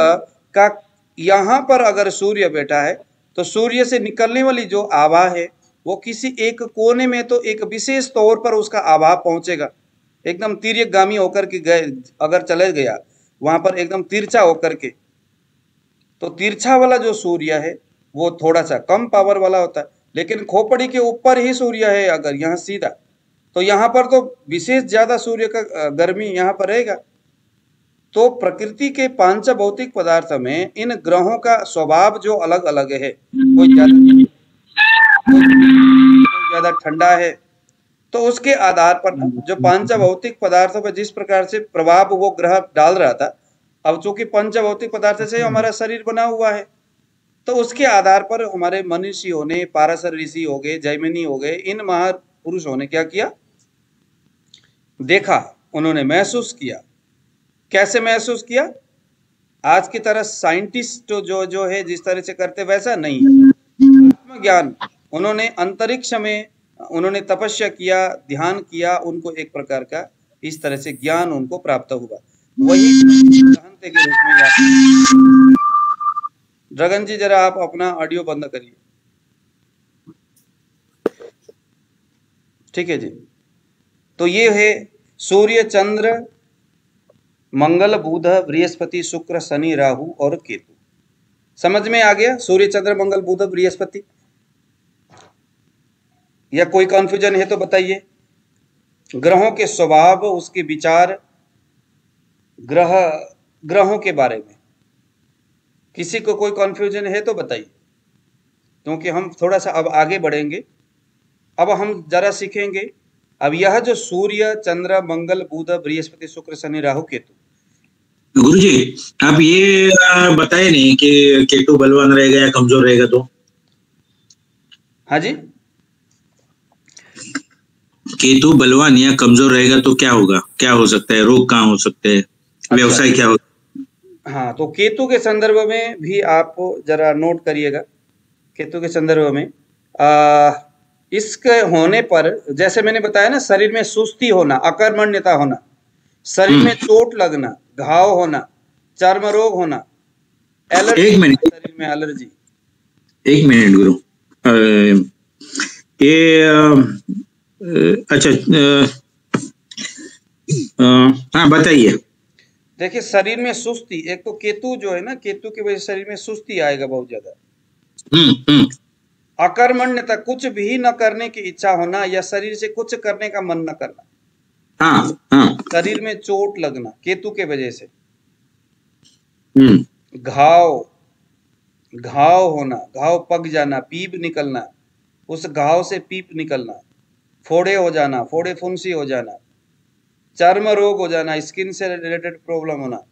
[SPEAKER 1] का यहाँ पर अगर सूर्य बैठा है, तो सूर्य से निकलने वाली जो आभा है वो किसी एक कोने में तो एक विशेष तौर पर उसका आभा पहुंचेगा, एकदम तिर्यकगामी होकर के गए अगर चले गया वहां पर एकदम तिरछा होकर के, तो तिरछा वाला जो सूर्य है वो थोड़ा सा कम पावर वाला होता है। लेकिन खोपड़ी के ऊपर ही सूर्य है अगर यहाँ सीधा, तो यहाँ पर तो विशेष ज्यादा सूर्य का गर्मी यहाँ पर रहेगा। तो प्रकृति के 5 भौतिक पदार्थ में इन ग्रहों का स्वभाव जो अलग अलग है, कोई ज्यादा ठंडा है, तो उसके आधार पर जो 5 भौतिक पदार्थों पर जिस प्रकार से प्रभाव वो ग्रह डाल रहा था, अब चूंकि 5 भौतिक पदार्थ से हमारा शरीर बना हुआ है, तो उसके आधार पर हमारे मनुष्यों ने, पाराशर ऋषि हो गए, जैमिनी हो गए, इन महापुरुषों ने क्या किया, देखा, उन्होंने महसूस किया। कैसे महसूस किया? आज की तरह साइंटिस्ट जो है जिस तरह से करते वैसा नहीं, आत्मज्ञान। उन्होंने अंतरिक्ष में उन्होंने तपस्या किया, ध्यान किया, उनको एक प्रकार का इस तरह से ज्ञान उनको प्राप्त हुआ, वही सिद्धांत के रूप में याद। ड्रगन जी जरा आप अपना ऑडियो बंद करिए, ठीक है जी। तो ये है सूर्य, चंद्र, मंगल, बुध, बृहस्पति, शुक्र, शनि, राहु और केतु। समझ में आ गया? सूर्य, चंद्र, मंगल, बुध, बृहस्पति। या कोई कंफ्यूजन है तो बताइए। ग्रहों के स्वभाव, उसके विचार, ग्रहों के बारे में किसी को कोई कंफ्यूजन है तो बताइए, क्योंकि हम थोड़ा सा अब आगे बढ़ेंगे। अब हम जरा सीखेंगे। अब यह जो सूर्य, चंद्र, मंगल, बुध, बृहस्पति, शुक्र, शनि, राहु, केतु।
[SPEAKER 3] गुरुजी आप ये बताए नहीं कि केतु बलवान रहेगा या कमजोर रहेगा तो?
[SPEAKER 1] हाँ जी,
[SPEAKER 3] केतु बलवान या कमजोर रहेगा तो क्या होगा, क्या हो सकता है, रोग कहाँ हो सकते हैं, व्यवसाय क्या हो?
[SPEAKER 1] हाँ, तो केतु के संदर्भ में भी आप जरा नोट करिएगा। केतु के संदर्भ में इसके होने पर, जैसे मैंने बताया ना, शरीर में सुस्ती होना, अकर्मण्यता होना, शरीर में चोट लगना, घाव होना, चर्म रोग होना, एलर्जी, शरीर में एलर्जी।
[SPEAKER 3] एक मिनट गुरु, ये अच्छा, हाँ बताइए।
[SPEAKER 1] देखिए, शरीर में सुस्ती, एक तो केतु जो है ना, केतु की वजह से शरीर में सुस्ती आएगा बहुत ज्यादा। अकर्मण्यता, कुछ भी न करने की इच्छा होना या शरीर से कुछ करने का मन न करना।
[SPEAKER 3] हाँ।
[SPEAKER 1] शरीर में चोट लगना केतु के वजह से। घाव होना, घाव पक जाना, पीप निकलना, उस घाव से पीप निकलना, फोड़े हो जाना, फोड़े फुंसी हो जाना, चर्म रोग हो जाना, स्किन से रिलेटेड प्रॉब्लम होना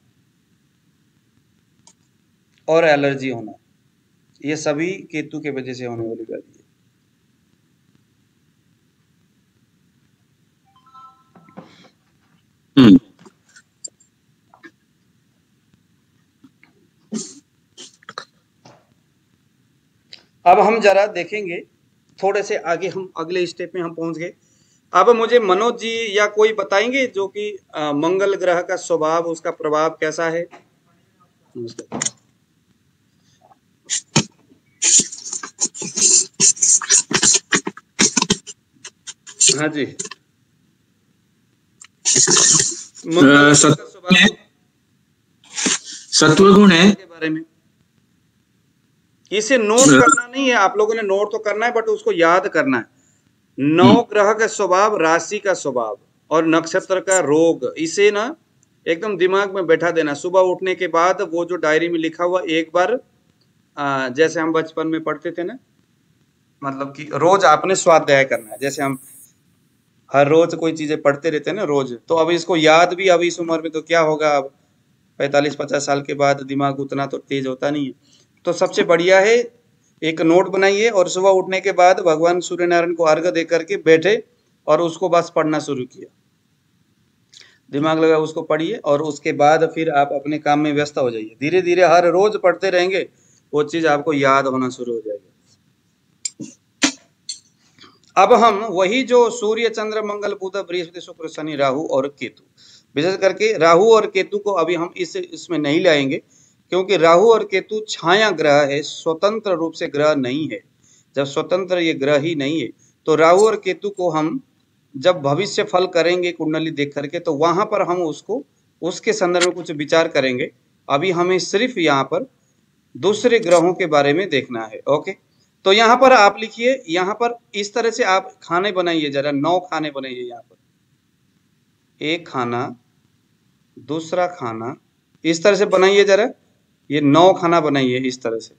[SPEAKER 1] और एलर्जी होना, ये सभी केतु के वजह से होने वाली बात है। अब हम जरा देखेंगे थोड़े से आगे, हम अगले स्टेप में हम पहुंच गए। अब मुझे मनोज जी या कोई बताएंगे जो कि मंगल ग्रह का स्वभाव, उसका प्रभाव कैसा है। हाँ जी,
[SPEAKER 3] सत्व गुण है
[SPEAKER 1] के बारे में। इसे नोट करना नहीं है, आप लोगों ने नोट तो करना है बट उसको याद करना है। 9 ग्रह का स्वभाव, राशि का स्वभाव और नक्षत्र का रोग, इसे ना एकदम दिमाग में बैठा देना। सुबह उठने के बाद वो जो डायरी में लिखा हुआ एक बार, जैसे हम बचपन में पढ़ते थे ना, मतलब कि रोज आपने स्वाध्याय करना है। जैसे हम हर रोज कोई चीजें पढ़ते रहते हैं ना रोज, तो अब इसको याद भी, अब इस उम्र में तो क्या होगा, अब 45-50 साल के बाद दिमाग उतना तो तेज होता नहीं है। तो सबसे बढ़िया है एक नोट बनाइए और सुबह उठने के बाद भगवान सूर्य नारायण को अर्घ्य दे करके बैठे और उसको बस पढ़ना शुरू किया, दिमाग लगा उसको पढ़िए और उसके बाद फिर आप अपने काम में व्यस्त हो जाइए। धीरे धीरे हर रोज पढ़ते रहेंगे, वो चीज आपको याद होना शुरू हो जाएगी। अब हम वही जो सूर्य चंद्र मंगल बुध बृहस्पति शुक्र शनि राहु और केतु, विशेष करके राहु और केतु को अभी हम इसमें नहीं लाएंगे, क्योंकि राहु और केतु छाया ग्रह है, स्वतंत्र रूप से ग्रह नहीं है। जब स्वतंत्र ये ग्रह ही नहीं है तो राहु और केतु को हम जब भविष्य फल करेंगे कुंडली देख करके, तो वहां पर हम उसको उसके संदर्भ में कुछ विचार करेंगे। अभी हमें सिर्फ यहाँ पर दूसरे ग्रहों के बारे में देखना है। ओके, तो यहाँ पर आप लिखिए, यहाँ पर इस तरह से आप खाने बनाइए, जरा 9 खाने बनाइए। यहाँ पर एक खाना, दूसरा खाना, इस तरह से बनाइए जरा, ये 9 खाना बनाइए इस तरह से।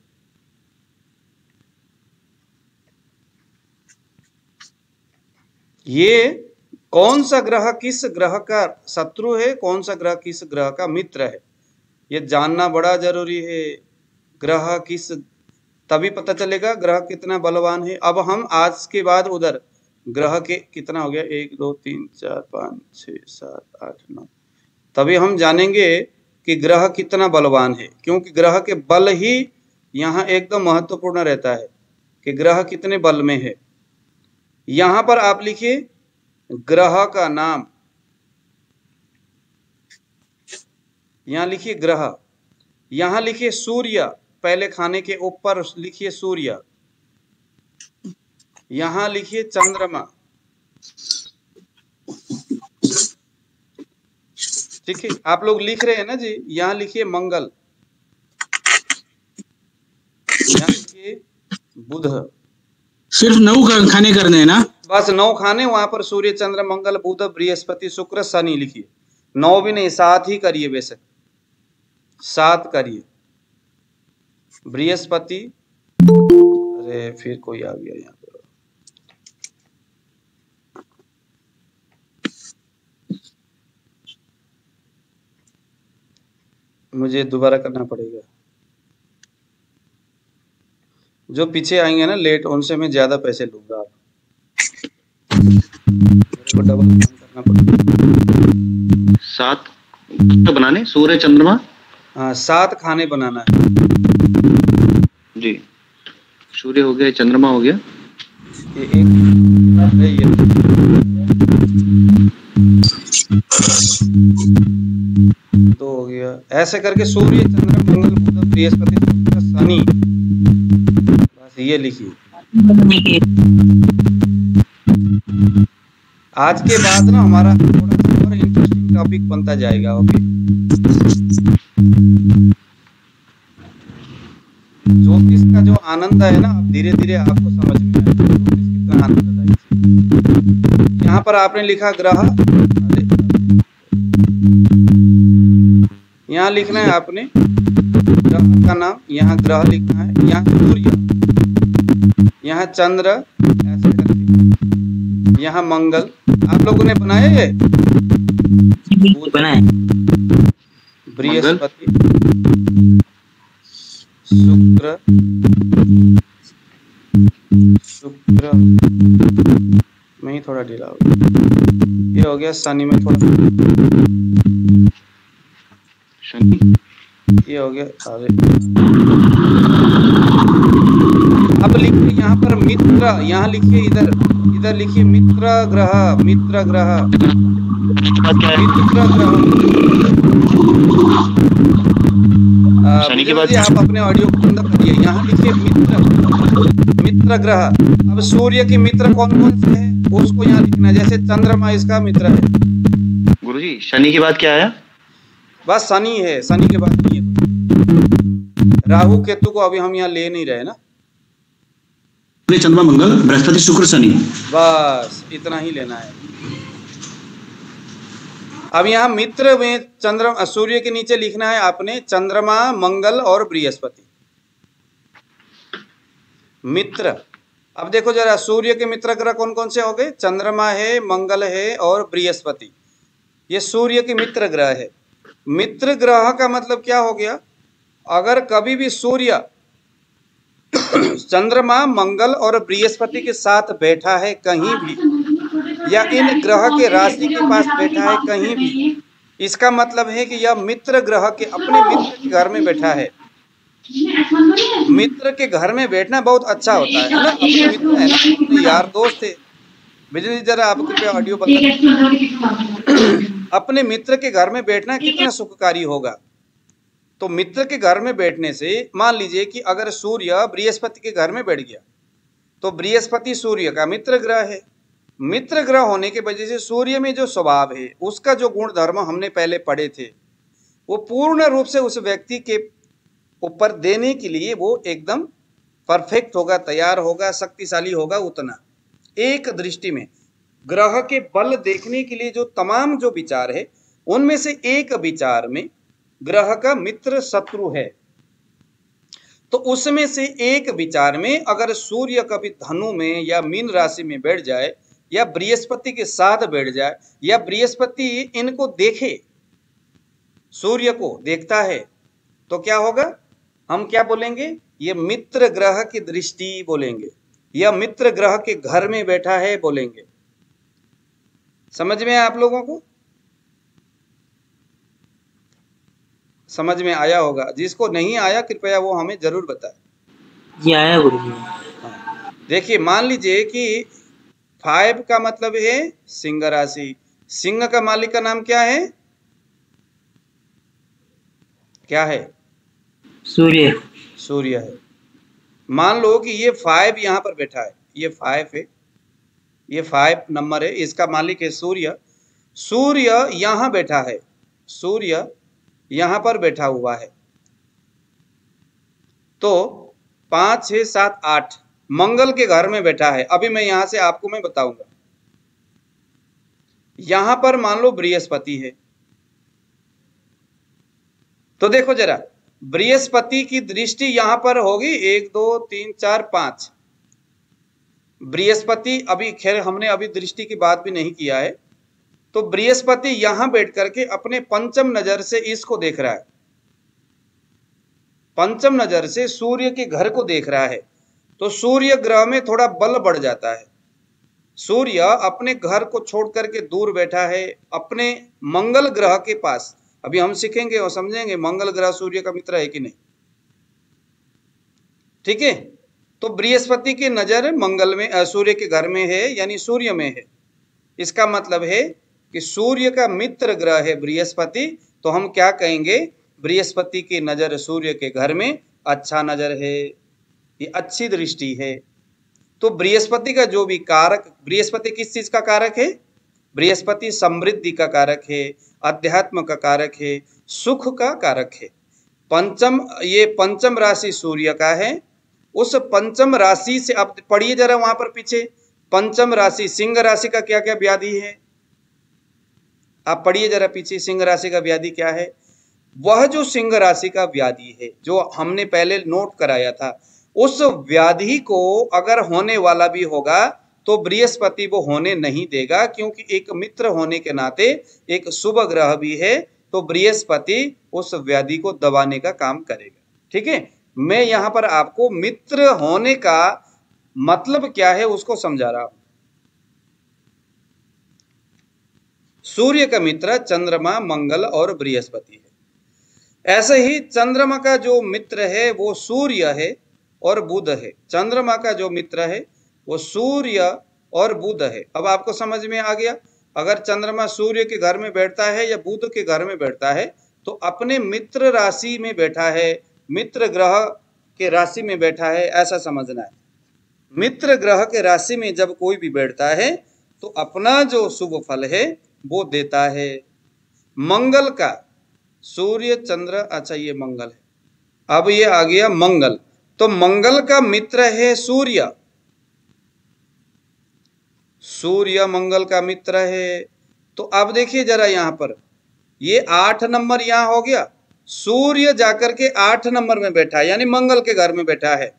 [SPEAKER 1] ये कौन सा ग्रह किस ग्रह का शत्रु है, कौन सा ग्रह किस ग्रह का मित्र है, ये जानना बड़ा जरूरी है। ग्रह किस, तभी पता चलेगा ग्रह कितना बलवान है। अब हम आज के बाद उधर ग्रह के कितना हो गया, 1 2 3 4 5 6 7 8 9, तभी हम जानेंगे कि ग्रह कितना बलवान है, क्योंकि ग्रह के बल ही यहाँ एकदम महत्वपूर्ण रहता है कि ग्रह कितने बल में है। यहाँ पर आप लिखिए ग्रह का नाम, यहाँ लिखिए ग्रह, यहाँ लिखिए सूर्य, पहले खाने के ऊपर लिखिए सूर्य, यहाँ लिखिए चंद्रमा, ठीक है। आप लोग लिख रहे हैं ना जी, यहाँ लिखिए मंगल, यहाँ लिखिए बुध।
[SPEAKER 3] सिर्फ 9 खाने करने हैं ना,
[SPEAKER 1] बस 9 खाने, वहां पर सूर्य चंद्र मंगल बुध बृहस्पति शुक्र शनि लिखिए। 9 भी नहीं, 7 ही करिए, वैसे 7 करिए। बृहस्पति, अरे फिर कोई आ गया यहाँ पर, मुझे दोबारा करना पड़ेगा। जो पीछे आएंगे ना लेट, उनसे मैं ज्यादा पैसे लूंगा, आप मेरे को डबल करना पड़ेगा।
[SPEAKER 5] 7 बनाने, सूर्य चंद्रमा,
[SPEAKER 1] हाँ 7 खाने बनाना है
[SPEAKER 5] जी। सूर्य हो गया, चंद्रमा हो गया,
[SPEAKER 1] ये एक दो हो गया, ऐसे करके सूर्य चंद्र मंगल बुध बृहस्पति शुक्र शनि, बस ये लिखिए। आज के बाद ना हमारा थोड़ा सा और इंटरेस्टिंग टॉपिक बनता जाएगा। ओके, ज्योतिष का जो आनंद है ना, अब धीरे धीरे आपको समझ में आएगा ज्योतिष कितना आनंददायक है। यहाँ पर आपने लिखा ग्रह, यहाँ लिखना है आपने ग्रह का नाम, यहाँ ग्रह लिखना है, यहाँ सूर्य, यहाँ चंद्र, ऐसे करके यहाँ मंगल। आप लोगों ने बनाया ये,
[SPEAKER 6] बना है
[SPEAKER 1] बृहस्पति, शुक्र, में ही थोड़ा ढीला हो गया, ये हो गया शनि में थोड़ा,
[SPEAKER 5] शनि,
[SPEAKER 1] ये हो गया। अरे अब लिखिए यहाँ पर मित्र, यहाँ लिखिए, इधर लिखिए मित्र ग्रह, मित्र ग्रह, मित्र ग्रह।
[SPEAKER 5] शनि के बाद
[SPEAKER 1] जी आप अपने ऑडियो को बंद करिए। यहाँ लिखिए मित्र ग्रह। अब सूर्य के मित्र कौन कौन से हैं उसको यहाँ लिखना है। जैसे चंद्रमा इसका मित्र है।
[SPEAKER 5] गुरुजी शनि के बाद क्या आया?
[SPEAKER 1] बस शनि है, शनि के बाद नहीं है। राहु केतु को अभी हम यहाँ ले नहीं रहे ना।
[SPEAKER 7] चंद्रमा मंगल बृहस्पति शुक्र शनि,
[SPEAKER 1] बस इतना ही लेना है। अब यहाँ मित्र में चंद्रमा, सूर्य के नीचे लिखना है आपने चंद्रमा, मंगल और बृहस्पति। मित्र, अब देखो जरा सूर्य के मित्र ग्रह कौन कौन से हो गए? चंद्रमा है, मंगल है और बृहस्पति। ये सूर्य के मित्र ग्रह है। मित्र ग्रह का मतलब क्या हो गया? अगर कभी भी सूर्य चंद्रमा, मंगल और बृहस्पति के साथ बैठा है कहीं भी, या इन ग्रह के राशि के पास बैठा है कहीं भी, इसका मतलब है कि यह मित्र ग्रह के अपने मित्र के घर में बैठा है। मित्र के घर में बैठना बहुत अच्छा होता है ना। अपने मित्र है ना, अपने यार दोस्त है। बिजली जरा आप कृपया ऑडियो बंद। अपने मित्र के घर में बैठना कितना सुखकारी होगा। तो मित्र के घर में बैठने से मान लीजिए कि अगर सूर्य बृहस्पति के घर में बैठ गया तो बृहस्पति सूर्य का मित्र ग्रह है। मित्र ग्रह होने के वजह से सूर्य में जो स्वभाव है, उसका जो गुण धर्म हमने पहले पढ़े थे, वो पूर्ण रूप से उस व्यक्ति के ऊपर देने के लिए वो एकदम परफेक्ट होगा, तैयार होगा, शक्तिशाली होगा। उतना एक दृष्टि में ग्रह के बल देखने के लिए जो तमाम जो विचार है, उनमें से एक विचार में ग्रह का मित्र शत्रु है। तो उसमें से एक विचार में अगर सूर्य कभी धनु में या मीन राशि में बैठ जाए, या बृहस्पति के साथ बैठ जाए, या बृहस्पति इनको देखे, सूर्य को देखता है, तो क्या होगा? हम क्या बोलेंगे? ये मित्र ग्रह की दृष्टि बोलेंगे, या मित्र ग्रह के घर में बैठा है बोलेंगे। समझ में आप लोगों को? समझ में आया होगा। जिसको नहीं आया कृपया वो हमें जरूर बताए।
[SPEAKER 6] जी आया गुरुजी।
[SPEAKER 1] देखिए मान लीजिए कि 5 का मतलब है सिंह राशि। सिंह का मालिक का नाम क्या है? क्या है?
[SPEAKER 6] सूर्य।
[SPEAKER 1] सूर्य है। मान लो कि ये 5 यहाँ पर बैठा है, ये 5 है, ये 5 नंबर है, इसका मालिक है सूर्य। सूर्य यहाँ बैठा है, सूर्य यहाँ पर बैठा हुआ है। तो 5, 6, 7, 8 मंगल के घर में बैठा है। अभी मैं यहां से आपको मैं बताऊंगा। यहां पर मान लो बृहस्पति है, तो देखो जरा बृहस्पति की दृष्टि यहां पर होगी 1, 2, 3, 4, 5। बृहस्पति अभी खैर हमने अभी दृष्टि की बात भी नहीं किया है। तो बृहस्पति यहां बैठ करके अपने पंचम नजर से इसको देख रहा है, पंचम नजर से सूर्य के घर को देख रहा है। तो सूर्य ग्रह में थोड़ा बल बढ़ जाता है। सूर्य अपने घर को छोड़ करके दूर बैठा है अपने मंगल ग्रह के पास। अभी हम सीखेंगे और समझेंगे मंगल ग्रह सूर्य का मित्र है कि नहीं। ठीक है, तो बृहस्पति की नजर मंगल में, सूर्य के घर में है, यानी सूर्य में है। इसका मतलब है कि सूर्य का मित्र ग्रह है बृहस्पति। तो हम क्या कहेंगे? बृहस्पति की नजर सूर्य के घर में अच्छा नजर है, ये अच्छी दृष्टि है। तो बृहस्पति का जो भी कारक, बृहस्पति किस चीज का कारक है? बृहस्पति समृद्धि का कारक है, अध्यात्म का कारक है, सुख का कारक है। पंचम, ये पंचम राशि सूर्य का है। उस पंचम राशि से अब पढ़िए जरा वहां पर पीछे, पंचम राशि सिंह राशि का क्या क्या व्याधि है? आप पढ़िए जरा पीछे, सिंह राशि का व्याधि क्या है? वह जो सिंह राशि का व्याधि है जो हमने पहले नोट कराया था, उस व्याधि को अगर होने वाला भी होगा तो बृहस्पति वो होने नहीं देगा, क्योंकि एक मित्र होने के नाते एक शुभ ग्रह भी है, तो बृहस्पति उस व्याधि को दबाने का काम करेगा। ठीक है, मैं यहां पर आपको मित्र होने का मतलब क्या है उसको समझा रहा हूं। सूर्य का मित्र चंद्रमा, मंगल और बृहस्पति है। ऐसे ही चंद्रमा का जो मित्र है वो सूर्य है और बुध है। चंद्रमा का जो मित्र है वो सूर्य और बुध है। अब आपको समझ में आ गया, अगर चंद्रमा सूर्य के घर में बैठता है या बुध के घर में बैठता है तो अपने मित्र राशि में बैठा है, मित्र ग्रह के राशि में बैठा है, ऐसा समझना है। मित्र ग्रह के राशि में जब कोई भी बैठता है तो अपना जो शुभ फल है वो देता है। मंगल का सूर्य चंद्र, अच्छा ये मंगल है, अब ये आ गया मंगल, तो मंगल का मित्र है सूर्य, सूर्य मंगल का मित्र है। तो अब देखिए जरा यहां पर ये 8 नंबर यहां हो गया, सूर्य जाकर के 8 नंबर में बैठा है, यानी मंगल के घर में बैठा है।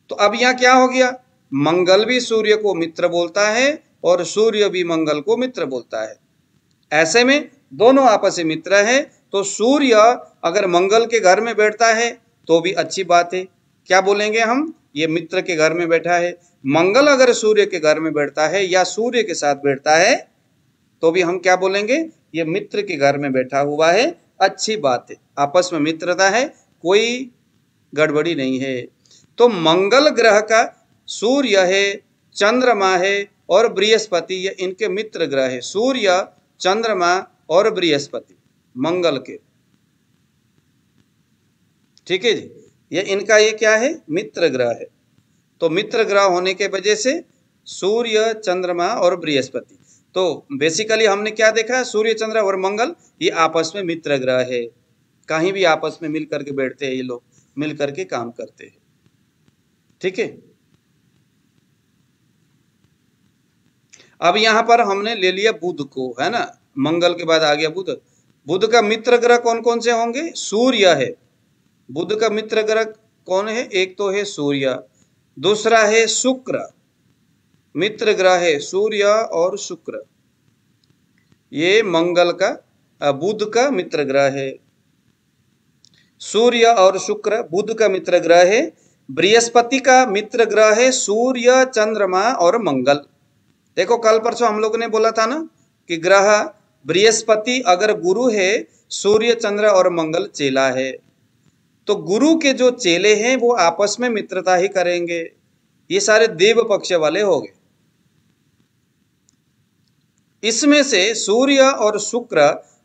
[SPEAKER 1] तो अब यहां क्या हो गया, मंगल भी सूर्य को मित्र बोलता है और सूर्य भी मंगल को मित्र बोलता है। ऐसे में दोनों आपस में मित्र हैं, तो सूर्य अगर मंगल के घर में बैठता है तो भी अच्छी बात है, क्या बोलेंगे हम, ये मित्र के घर में बैठा है। मंगल अगर सूर्य के घर में बैठता है या सूर्य के साथ बैठता है तो भी हम क्या बोलेंगे, ये मित्र के घर में बैठा हुआ है, अच्छी बात है, आपस में मित्रता है, कोई गड़बड़ी नहीं है। तो मंगल ग्रह का सूर्य है, चंद्रमा है और बृहस्पति, ये इनके मित्र ग्रह है। सूर्य, चंद्रमा और बृहस्पति मंगल के, ठीक है जी, ये इनका ये क्या है, मित्र ग्रह है। तो मित्र ग्रह होने के वजह से सूर्य, चंद्रमा और बृहस्पति, तो बेसिकली हमने क्या देखा, सूर्य, चंद्र और मंगल ये आपस में मित्र ग्रह है, कहीं भी आपस में मिल करके बैठते हैं, ये लोग मिल करके काम करते हैं। ठीक है, अब यहां पर हमने ले लिया बुध को, है ना, मंगल के बाद आ गया बुध। बुध का मित्र ग्रह कौन कौन से होंगे, सूर्य है, बुध का मित्र ग्रह कौन है, एक तो है सूर्य, दूसरा है शुक्र, मित्र ग्रह है सूर्य और शुक्र, ये मंगल का बुध का मित्र ग्रह है। सूर्य और शुक्र बुध का मित्र ग्रह है। बृहस्पति का मित्र ग्रह है सूर्य, चंद्रमा और मंगल। देखो कल परसों हम लोगों ने बोला था ना कि ग्रह बृहस्पति अगर गुरु है, सूर्य, चंद्र और मंगल चेला है, तो गुरु के जो चेले हैं वो आपस में मित्रता ही करेंगे। ये सारे देव पक्ष वाले हो गए। इसमें से सूर्य और शुक्र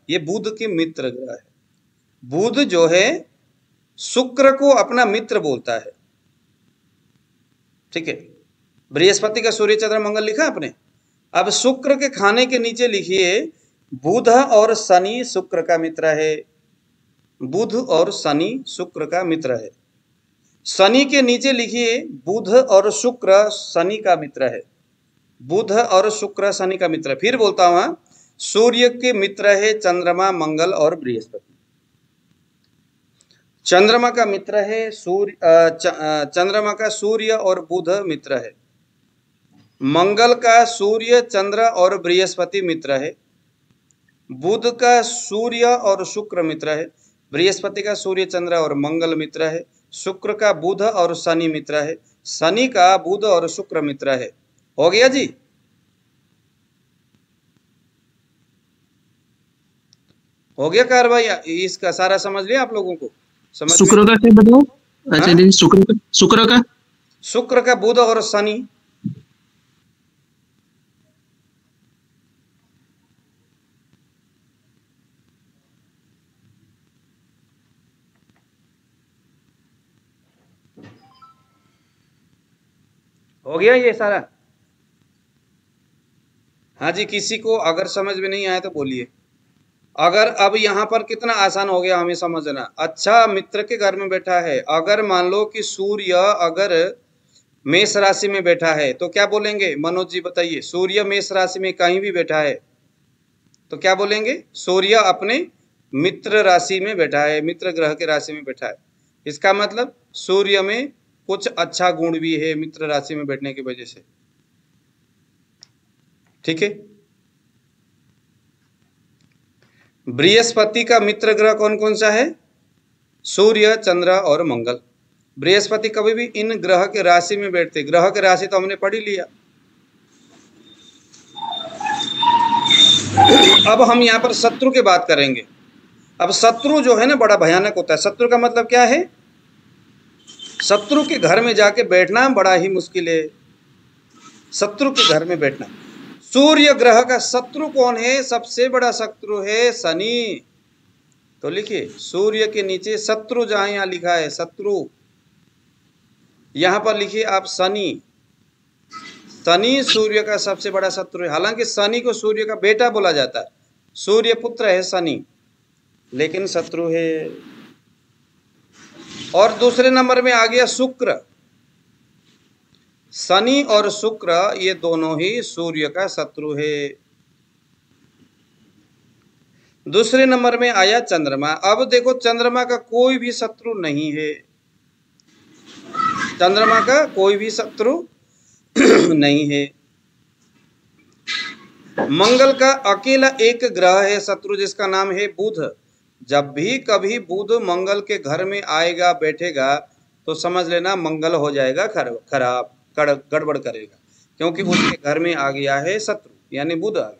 [SPEAKER 1] ये बुध के मित्र ग्रह है। बुध जो है शुक्र को अपना मित्र बोलता है। ठीक है, बृहस्पति का सूर्य, चंद्र, मंगल लिखा आपने। अब शुक्र के खाने के नीचे लिखिए बुध और शनि शुक्र का मित्र है, बुध और शनि शुक्र का मित्र है। शनि के नीचे लिखिए बुध और शुक्र शनि का मित्र है, बुध और शुक्र शनि का मित्र। फिर बोलता हूं, सूर्य के मित्र है चंद्रमा, मंगल और बृहस्पति। चंद्रमा का मित्र है चंद्रमा का सूर्य और बुध मित्र है। मंगल का सूर्य, चंद्र और बृहस्पति मित्र है। बुध का सूर्य और शुक्र मित्र है। बृहस्पति का सूर्य, चंद्र और मंगल मित्र है। शुक्र का बुध और शनि मित्र है। शनि का बुध और शुक्र मित्र है। हो गया जी। हो गया कार्रवाई, इसका सारा समझ लिया आप लोगों को? समझ
[SPEAKER 2] शुक्र का क्या बताओ? अच्छा जी,
[SPEAKER 1] शुक्र का बुध और शनि। हो गया ये सारा? हाँ जी, किसी को अगर समझ में नहीं आया तो बोलिए। अगर अब यहाँ पर कितना आसान हो गया हमें समझना। अच्छा, मित्र के घर में बैठा है, अगर मान लो कि सूर्य अगर मेष राशि में बैठा है तो क्या बोलेंगे? मनोज जी बताइए। सूर्य मेष राशि में कहीं भी बैठा है तो क्या बोलेंगे? सूर्य अपने मित्र राशि में बैठा है, मित्र ग्रह के राशि में बैठा है। इसका मतलब सूर्य में कुछ अच्छा गुण भी है मित्र राशि में बैठने की वजह से। ठीक है। बृहस्पति का मित्र ग्रह कौन कौन सा है? सूर्य, चंद्र और मंगल। बृहस्पति कभी भी इन ग्रह के राशि में बैठते, ग्रह के राशि तो हमने पढ़ ही लिया। अब हम यहाँ पर शत्रु की बात करेंगे। अब शत्रु जो है ना बड़ा भयानक होता है। शत्रु का मतलब क्या है? शत्रु के घर में जाके बैठना बड़ा ही मुश्किल है, शत्रु के घर में बैठना। सूर्य ग्रह का शत्रु कौन है? सबसे बड़ा शत्रु है शनि। तो लिखिए सूर्य के नीचे शत्रु, जहां यहां लिखा है शत्रु, यहां पर लिखिए आप शनि। शनि सूर्य का सबसे बड़ा शत्रु है। हालांकि शनि को सूर्य का बेटा बोला जाता है, सूर्य पुत्र है शनि, लेकिन शत्रु है। और दूसरे नंबर में आ गया शुक्र। शनि और शुक्र ये दोनों ही सूर्य का शत्रु है। दूसरे नंबर में आया चंद्रमा। अब देखो चंद्रमा का कोई भी शत्रु नहीं है, चंद्रमा का कोई भी शत्रु नहीं है। मंगल का अकेला एक ग्रह है शत्रु, जिसका नाम है बुध। जब भी कभी बुध मंगल के घर में आएगा बैठेगा तो समझ लेना मंगल हो जाएगा खराब, गड़बड़ करेगा, क्योंकि उसके घर में आ गया है शत्रु, यानी बुध आ गया।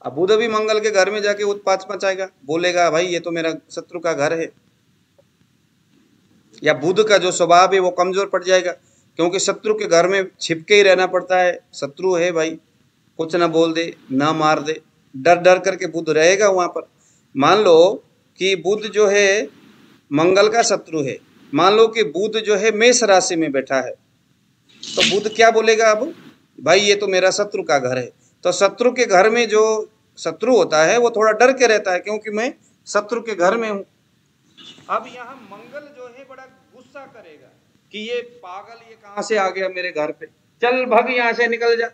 [SPEAKER 1] अब बुध भी मंगल के घर में जाके उत्पात मचाएगा, बोलेगा भाई ये तो मेरा शत्रु का घर है। या बुध का जो स्वभाव है वो कमजोर पड़ जाएगा, क्योंकि शत्रु के घर में छिपके ही रहना पड़ता है। शत्रु है भाई, कुछ ना बोल दे ना मार दे, डर डर करके बुध रहेगा वहां पर। मान लो कि बुध जो है मंगल का शत्रु है, मान लो कि बुध जो है मेष राशि में बैठा है, तो बुध क्या बोलेगा? अब भाई ये तो मेरा शत्रु का घर है। तो शत्रु के घर में जो शत्रु होता है वो थोड़ा डर के रहता है, क्योंकि मैं शत्रु के घर में हूं। अब यहाँ मंगल जो है बड़ा गुस्सा करेगा कि ये पागल, ये कहां से आ गया मेरे घर पे, चल भाग यहाँ से, निकल जा,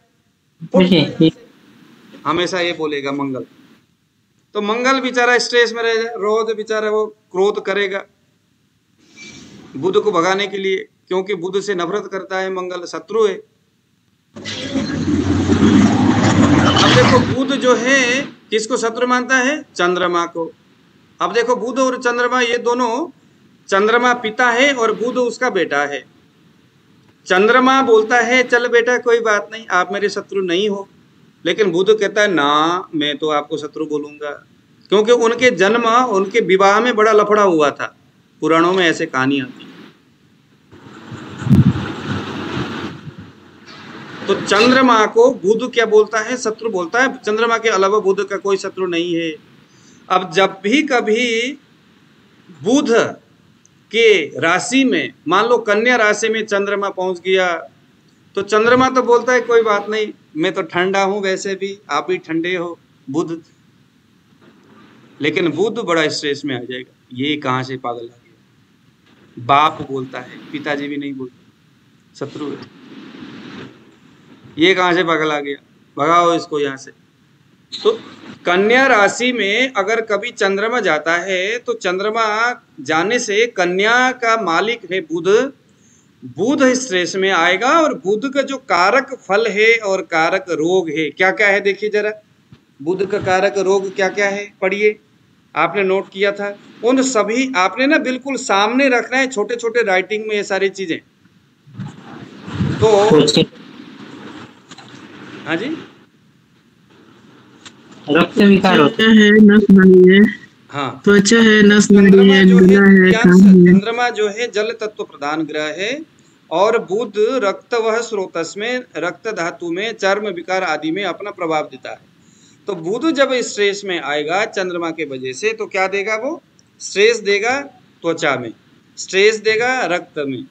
[SPEAKER 1] हमेशा ये बोलेगा मंगल। तो मंगल बेचारा स्ट्रेस में रहेगा, रोज बेचारा वो क्रोध करेगा बुध को भगाने के लिए, क्योंकि बुध से नफरत करता है मंगल, शत्रु है। अब देखो बुध जो है किसको शत्रु मानता है? चंद्रमा को। अब देखो बुध और चंद्रमा ये दोनों, चंद्रमा पिता है और बुध उसका बेटा है। चंद्रमा बोलता है चल बेटा कोई बात नहीं, आप मेरे शत्रु नहीं हो, लेकिन बुध कहता है ना, मैं तो आपको शत्रु बोलूंगा, क्योंकि उनके जन्म, उनके विवाह में बड़ा लफड़ा हुआ था। पुराणों में ऐसे कहानी आती है। तो चंद्रमा को बुध क्या बोलता है? शत्रु बोलता है। चंद्रमा के अलावा बुध का कोई शत्रु नहीं है। अब जब भी कभी बुध के राशि में, मान लो कन्या राशि में चंद्रमा पहुंच गया, तो चंद्रमा तो बोलता है कोई बात नहीं, मैं तो ठंडा हूं, वैसे भी आप भी ठंडे हो बुध। लेकिन बुध बड़ा स्ट्रेस में आ जाएगा, ये कहां से पागल आ गया। बाप बोलता है, पिताजी भी नहीं बोलते, शत्रु है, ये कहां से पागल आ गया, भगाओ इसको यहां से। तो कन्या राशि में अगर कभी चंद्रमा जाता है तो चंद्रमा जाने से कन्या का मालिक है बुध, बुध स्ट्रेस में आएगा। और बुध का जो कारक फल है और कारक रोग है क्या क्या है, देखिए जरा। बुध का कारक रोग क्या क्या है, पढ़िए, आपने नोट किया था। उन सभी आपने ना बिल्कुल सामने रखना है, छोटे छोटे राइटिंग में ये सारी चीजें। तो हाँ जी,
[SPEAKER 6] रक्त विकार होता
[SPEAKER 2] है, नस नाली है,
[SPEAKER 1] हाँ,
[SPEAKER 2] त्वचा है, नस नाली है, गला है, कान है।
[SPEAKER 1] चंद्रमा जो है जल तत्व प्रधान ग्रह है, और बुध रक्त वह स्रोतस में, रक्त धातु में, चर्म विकार आदि में अपना प्रभाव देता है। तो बुध जब स्ट्रेस में आएगा चंद्रमा के वजह से, तो क्या देगा? वो स्ट्रेस देगा त्वचा में, स्ट्रेस देगा रक्त में,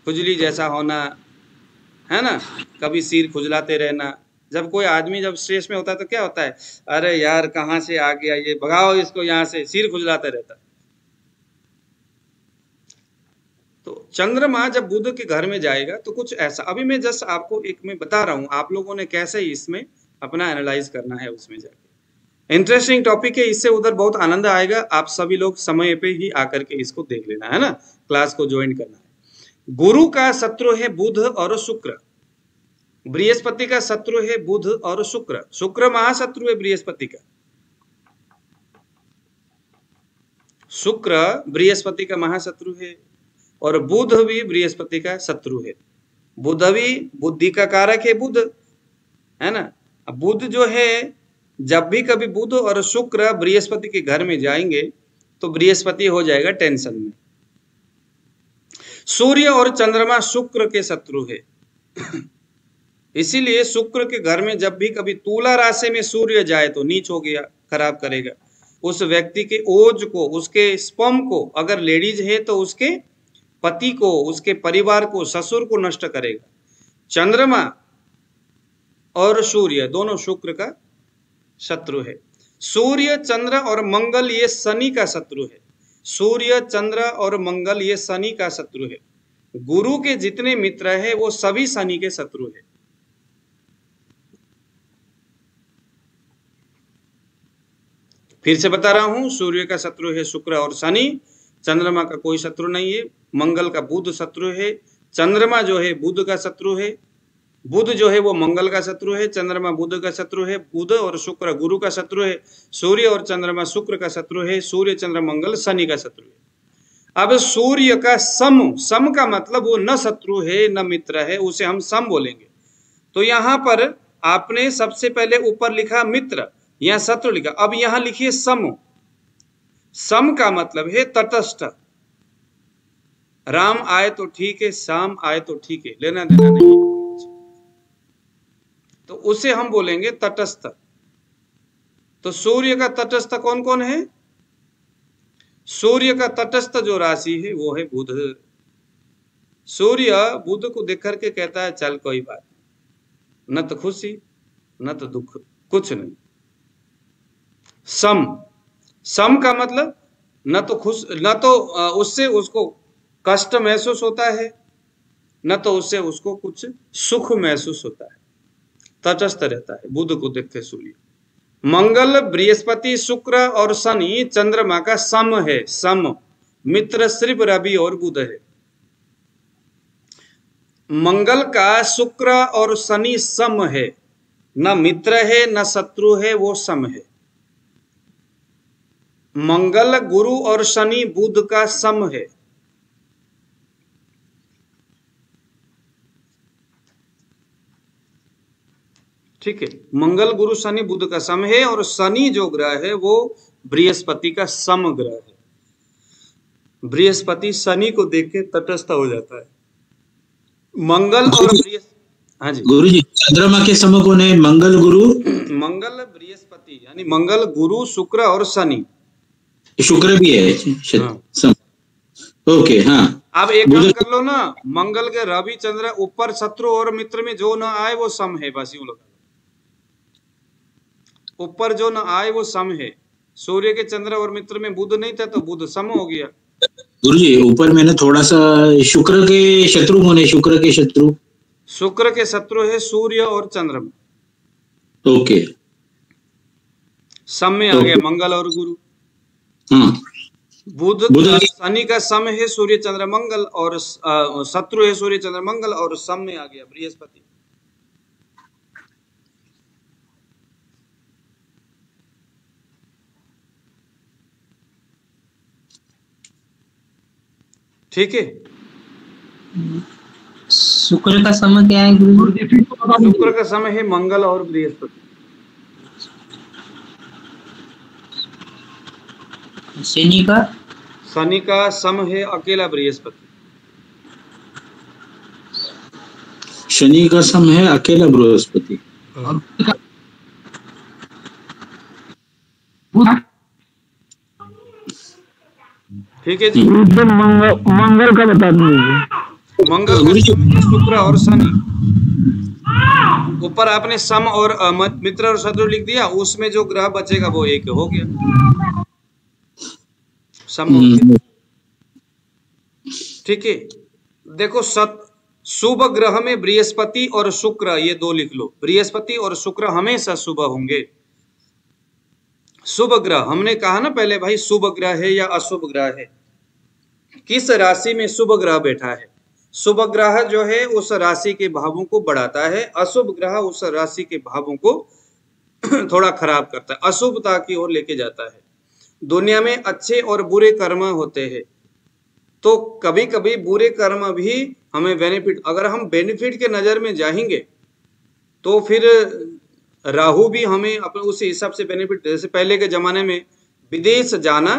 [SPEAKER 1] खुजली जैसा होना, है ना, कभी सिर खुजलाते रहना। जब कोई आदमी जब स्ट्रेस में होता है तो क्या होता है, अरे यार कहाँ से आ गया ये, भगाओ इसको यहाँ से, सिर खुजलाते रहता है। तो चंद्रमा जब बुध के घर में जाएगा तो कुछ ऐसा, अभी मैं जस्ट आपको एक में बता रहा हूँ, आप लोगों ने कैसे इसमें अपना एनालाइज करना है उसमें जाके। इंटरेस्टिंग टॉपिक है, इससे उधर बहुत आनंद आएगा। आप सभी लोग समय पे ही आकर के इसको देख लेना, है ना, क्लास को ज्वाइन करना है। गुरु का शत्रु है बुध और शुक्र। बृहस्पति का शत्रु है बुध और शुक्र। शुक्र महाशत्रु है बृहस्पति का। शुक्र बृहस्पति का महाशत्रु है और बुध भी बृहस्पति का शत्रु है। बुध भी बुद्धि का कारक है, बुध है ना। अब बुध जो है, जब भी कभी बुध और शुक्र बृहस्पति के घर में जाएंगे तो बृहस्पति हो जाएगा टेंशन में। सूर्य और चंद्रमा शुक्र के शत्रु है। इसीलिए शुक्र के घर में जब भी कभी तुला राशि में सूर्य जाए तो नीच हो गया, खराब करेगा। उस व्यक्ति के ओज को, उसके स्पर्म को, अगर लेडीज है तो उसके पति को, उसके परिवार को, ससुर को नष्ट करेगा। चंद्रमा और सूर्य दोनों शुक्र का शत्रु है। सूर्य, चंद्र और मंगल ये शनि का शत्रु है। सूर्य, चंद्र और मंगल ये शनि का शत्रु है। गुरु के जितने मित्र है वो सभी शनि के शत्रु है। फिर से बता रहा हूं, सूर्य का शत्रु है शुक्र और शनि। चंद्रमा का कोई शत्रु नहीं है। मंगल का बुध शत्रु है। चंद्रमा जो है बुध का शत्रु है। बुध जो है वो मंगल का शत्रु है। चंद्रमा बुध का शत्रु है। बुध और शुक्र गुरु का शत्रु है। सूर्य और चंद्रमा शुक्र का शत्रु है। सूर्य, चंद्र, मंगल शनि का शत्रु है। अब सूर्य का सम, सम का मतलब वो न शत्रु है न मित्र है, उसे हम सम बोलेंगे। तो यहां पर आपने सबसे पहले ऊपर लिखा मित्र, यहां शत्रु लिखा। अब यहां लिखिए सम। सम का मतलब है तटस्थ। राम आए तो ठीक है, शाम आए तो ठीक है, लेना देना नहीं, तो उसे हम बोलेंगे तटस्थ। तो सूर्य का तटस्थ कौन कौन है? सूर्य का तटस्थ जो राशि है वो है बुध। सूर्य बुध को देख करके कहता है चल कोई बात नहीं, न तो खुशी न तो दुख, कुछ नहीं। सम, सम का मतलब न तो खुश, न तो उससे उसको कष्ट महसूस होता है, न तो उससे उसको कुछ सुख महसूस होता है। तटस्थ रहता है बुध को देखते सूर्य। मंगल, बृहस्पति, शुक्र और शनि चंद्रमा का सम है। सम मित्र सिर्फ रवि और बुध है। मंगल का शुक्र और शनि सम है, न मित्र है न शत्रु है, वो सम है। मंगल, गुरु और शनि बुध का सम है। ठीक है, मंगल, गुरु, शनि बुध का सम है और शनि जो ग्रह है वो बृहस्पति का सम ग्रह है। बृहस्पति शनि को देख के तटस्थ हो जाता है। मंगल और बृहस्पति, हाँ जी
[SPEAKER 3] गुरु जी, चंद्रमा के सम कौन है? मंगल, गुरु,
[SPEAKER 1] मंगल, बृहस्पति, यानी मंगल, गुरु, शुक्र और शनि।
[SPEAKER 3] शुक्र भी है।
[SPEAKER 1] हाँ।
[SPEAKER 3] ओके, हाँ।
[SPEAKER 1] अब एक काम कर लो ना, मंगल के रवि चंद्र ऊपर शत्रु और मित्र में जो ना आए वो सम है, बस यूं लगा। ऊपर जो ना आए वो सम है। सूर्य के चंद्र और मित्र में बुध नहीं था तो बुध सम हो गया।
[SPEAKER 3] गुरु जी, ऊपर मैंने थोड़ा सा शुक्र के शत्रु कौन है? शुक्र के शत्रु,
[SPEAKER 1] शुक्र के शत्रु है सूर्य और चंद्रमा।
[SPEAKER 3] ओके,
[SPEAKER 1] सम में आ गया मंगल और गुरु।
[SPEAKER 3] हाँ।
[SPEAKER 1] बुध शनि का सम है सूर्य चंद्र मंगल, और शत्रु है सूर्य चंद्र मंगल, और सम में आ गया बृहस्पति। ठीक है।
[SPEAKER 6] शुक्र का समय क्या है गुरु जी?
[SPEAKER 1] शुक्र का समय है मंगल और बृहस्पति। शनि का सम है अकेला बृहस्पति।
[SPEAKER 3] शनि का सम है अकेला बृहस्पति।
[SPEAKER 1] ठीक है जी।
[SPEAKER 2] मंगल का बता दीजिए।
[SPEAKER 1] मंगल का शुक्र और शनि। ऊपर आपने सम और मित्र और शत्रु लिख दिया, उसमें जो ग्रह बचेगा वो एक हो गया, सम हो गया। ठीक है, देखो शुभ ग्रह में बृहस्पति और शुक्र, ये दो लिख लो। बृहस्पति और शुक्र हमेशा शुभ होंगे। शुभ ग्रह हमने कहा ना पहले भाई, शुभ ग्रह है या अशुभ ग्रह है, किस राशि में शुभ ग्रह बैठा है। शुभ ग्रह जो है उस राशि के भावों को बढ़ाता है, अशुभ ग्रह उस राशि के भावों को थोड़ा खराब करता है, अशुभता की ओर लेके जाता है। दुनिया में अच्छे और बुरे कर्म होते हैं, तो कभी कभी बुरे कर्म भी हमें बेनिफिट, अगर हम बेनिफिट के नजर में जाएंगे तो फिर राहु भी हमें अपने उस हिसाब से बेनिफिट। जैसे पहले के जमाने में विदेश जाना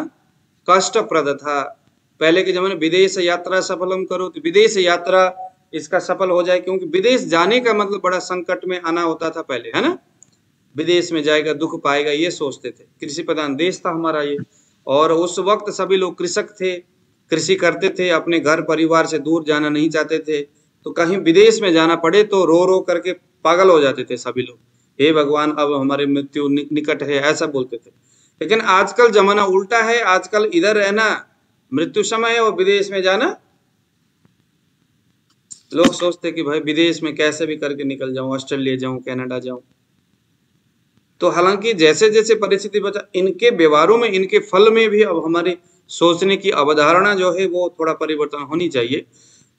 [SPEAKER 1] कष्टप्रद था, पहले के जमाने विदेश यात्रा सफलम करो, तो विदेश यात्रा इसका सफल हो जाए, क्योंकि विदेश जाने का मतलब बड़ा संकट में आना होता था पहले, है ना। विदेश में जाएगा दुख पाएगा, ये सोचते थे। कृषि प्रधान देश था हमारा ये, और उस वक्त सभी लोग कृषक थे, कृषि करते थे, अपने घर परिवार से दूर जाना नहीं चाहते थे, तो कहीं विदेश में जाना पड़े तो रो रो करके पागल हो जाते थे सभी लोग, हे भगवान अब हमारी मृत्यु निकट है, ऐसा बोलते थे। लेकिन आजकल जमाना उल्टा है, आजकल इधर रहना मृत्यु समय है और विदेश में जाना, लोग सोचते कि भाई विदेश में कैसे भी करके निकल जाऊं, ऑस्ट्रेलिया जाऊं, कनाडा जाऊं। तो हालांकि जैसे जैसे परिस्थिति बचा, इनके व्यवहारों में, इनके फल में भी अब हमारी सोचने की अवधारणा जो है वो थोड़ा परिवर्तन होनी चाहिए।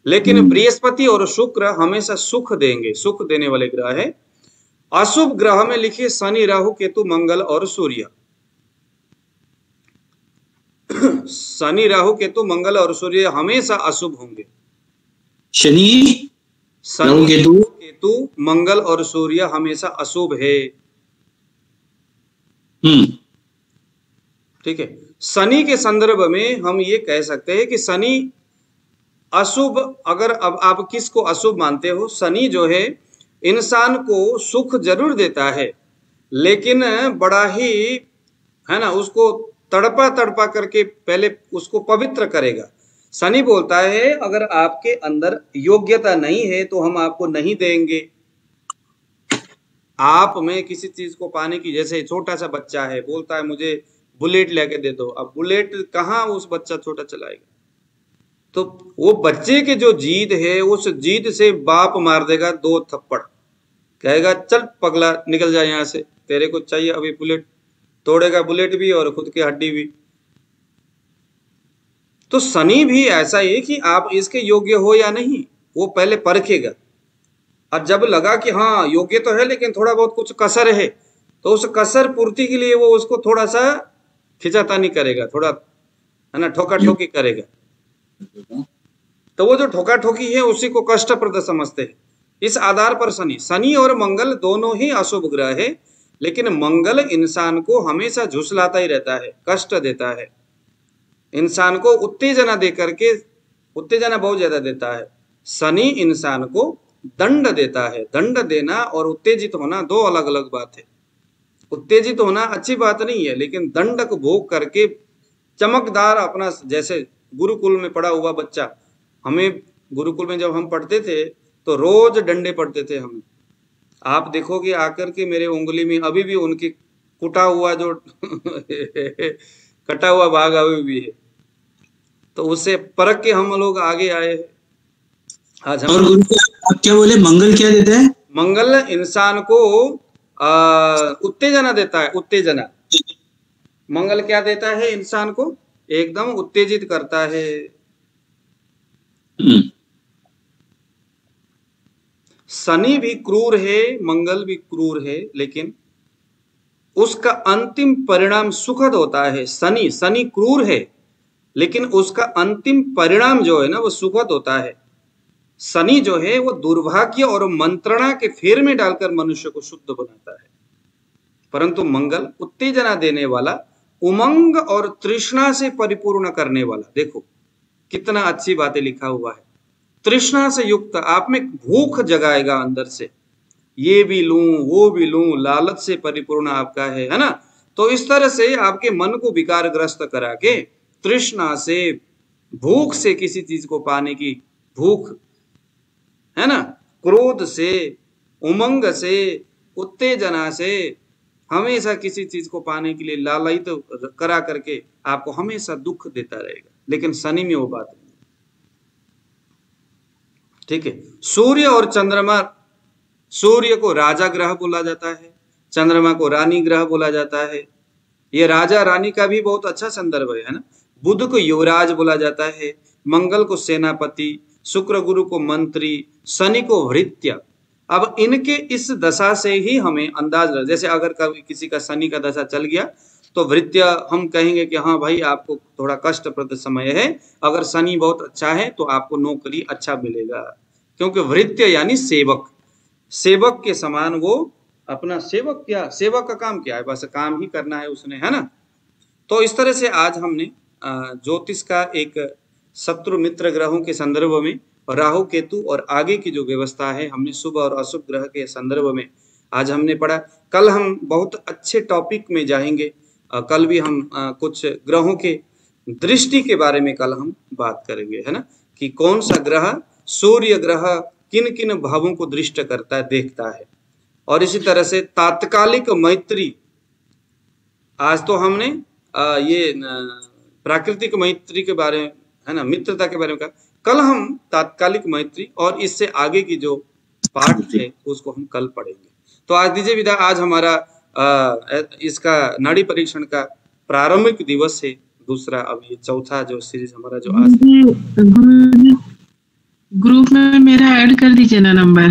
[SPEAKER 1] लेकिन बृहस्पति और शुक्र हमेशा सुख देंगे, सुख देने वाले ग्रह है। अशुभ ग्रह में लिखिए शनि, राहु, केतु, मंगल और सूर्य। शनि, राहु, केतु, मंगल और सूर्य हमेशा अशुभ होंगे।
[SPEAKER 3] शनि,
[SPEAKER 1] शनि, केतु, मंगल और सूर्य हमेशा अशुभ है। ठीक है। शनि के संदर्भ में हम ये कह सकते हैं कि शनि अशुभ, अगर अब आप किसको अशुभ मानते हो, शनि जो है इंसान को सुख जरूर देता है, लेकिन बड़ा ही, है ना, उसको तड़पा तड़पा करके पहले उसको पवित्र करेगा। शनि बोलता है अगर आपके अंदर योग्यता नहीं है तो हम आपको नहीं देंगे। आप में किसी चीज को पाने की, जैसे छोटा सा बच्चा है बोलता है मुझे बुलेट लेके दे दो, अब बुलेट कहाँ उस बच्चा छोटा चलाएगा, तो वो बच्चे के जो जीद है उस जीद से बाप मार देगा 2 थप्पड़, कहेगा चल पगला निकल जाए यहाँ से, तेरे को चाहिए अभी बुलेट, तोड़ेगा बुलेट भी और खुद की हड्डी भी। तो शनि भी ऐसा है कि आप इसके योग्य हो या नहीं वो पहले परखेगा, और जब लगा कि हाँ योग्य तो है लेकिन थोड़ा बहुत कुछ कसर है, तो उस कसर पूर्ति के लिए वो उसको थोड़ा सा खिंचातानी करेगा, थोड़ा, है ना, ठोका ठोकी करेगा। तो वो जो ठोका ठोकी है उसी को कष्टप्रद समझते हैं। इस आधार पर शनि और मंगल दोनों ही अशुभ ग्रह है, लेकिन मंगल इंसान को हमेशा झुसलाता ही रहता है, कष्ट देता है, इंसान को उत्तेजना दे करके, उत्तेजना बहुत ज्यादा देता है। शनि इंसान को दंड देता है। दंड देना और उत्तेजित होना 2 अलग अलग बात है। उत्तेजित होना अच्छी बात नहीं है, लेकिन दंड को भोग करके चमकदार अपना, जैसे गुरुकुल में पढ़ा हुआ बच्चा, हमें गुरुकुल में जब हम पढ़ते थे तो रोज डंडे पड़ते थे हमें। आप देखोगे आकर के मेरे उंगली में अभी भी उनकी कुटा हुआ जो कटा हुआ भाग अभी भी है, तो उससे परख के हम लोग आगे आए हैं। आज हम, और
[SPEAKER 3] आप क्या बोले, मंगल क्या देता है?
[SPEAKER 1] मंगल इंसान को उत्तेजना देता है, उत्तेजना। मंगल क्या देता है इंसान को? एकदम उत्तेजित करता है। शनि भी क्रूर है, मंगल भी क्रूर है, लेकिन उसका अंतिम परिणाम सुखद होता है। शनि क्रूर है, लेकिन उसका अंतिम परिणाम जो है ना वो सुखद होता है। शनि जो है वो दुर्भाग्य और मंत्रणा के फेर में डालकर मनुष्य को शुद्ध बनाता है, परंतु मंगल उत्तेजना देने वाला, उमंग और तृष्णा से परिपूर्ण करने वाला। देखो कितना अच्छी बातें लिखा हुआ है। तृष्णा से युक्त, आप में भूख जगाएगा अंदर से, ये भी लूं वो भी लूं, लालच से परिपूर्ण आपका है ना। तो इस तरह से आपके मन को विकारग्रस्त करा के, तृष्णा से, भूख से, किसी चीज को पाने की भूख, है ना, क्रोध से, उमंग से, उत्तेजना से, हमेशा किसी चीज को पाने के लिए लालयित करा करके आपको हमेशा दुख देता रहेगा। लेकिन शनि में वो बात नहीं। ठीक है। सूर्य और चंद्रमा, सूर्य को राजा ग्रह बोला जाता है, चंद्रमा को रानी ग्रह बोला जाता है। ये राजा रानी का भी बहुत अच्छा संदर्भ है ना। बुध को युवराज बोला जाता है, मंगल को सेनापति, शुक्र गुरु को मंत्री, शनि को भृत्य। अब इनके इस दशा से ही हमें अंदाज, जैसे अगर कभी किसी का शनि का दशा चल गया तो भृत्य हम कहेंगे कि हाँ भाई आपको थोड़ा कष्टप्रद समय है, अगर शनि बहुत अच्छा है तो आपको नौकरी अच्छा मिलेगा, क्योंकि भृत्य यानी सेवक, सेवक के समान वो अपना सेवक, क्या सेवक का काम क्या है, बस काम ही करना है उसने, है ना। तो इस तरह से आज हमने ज्योतिष का एक शत्रु मित्र ग्रहों के संदर्भ में राहु केतु और आगे की जो व्यवस्था है हमने शुभ और अशुभ ग्रह के संदर्भ में आज हमने पढ़ा। कल हम बहुत अच्छे टॉपिक में जाएंगे, कल भी हम कुछ ग्रहों के दृष्टि के बारे में कल हम बात करेंगे, है ना, कि कौन सा ग्रह, सूर्य ग्रह किन किन भावों को दृष्ट करता है, देखता है। और इसी तरह से तात्कालिक मैत्री, आज तो हमने ये प्राकृतिक मैत्री के बारे में, है ना, मित्रता के बारे में कहा, कल हम तात्कालिक मैत्री और इससे आगे की जो पाठ है उसको हम कल पढ़ेंगे। तो आज दीजिए विदा। आज हमारा इसका नाड़ी परीक्षण का प्रारंभिक दिवस है, दूसरा, अब ये चौथा जो सीरीज हमारा जो आज
[SPEAKER 8] ग्रुप में मेरा ऐड कर दीजिए ना नंबर।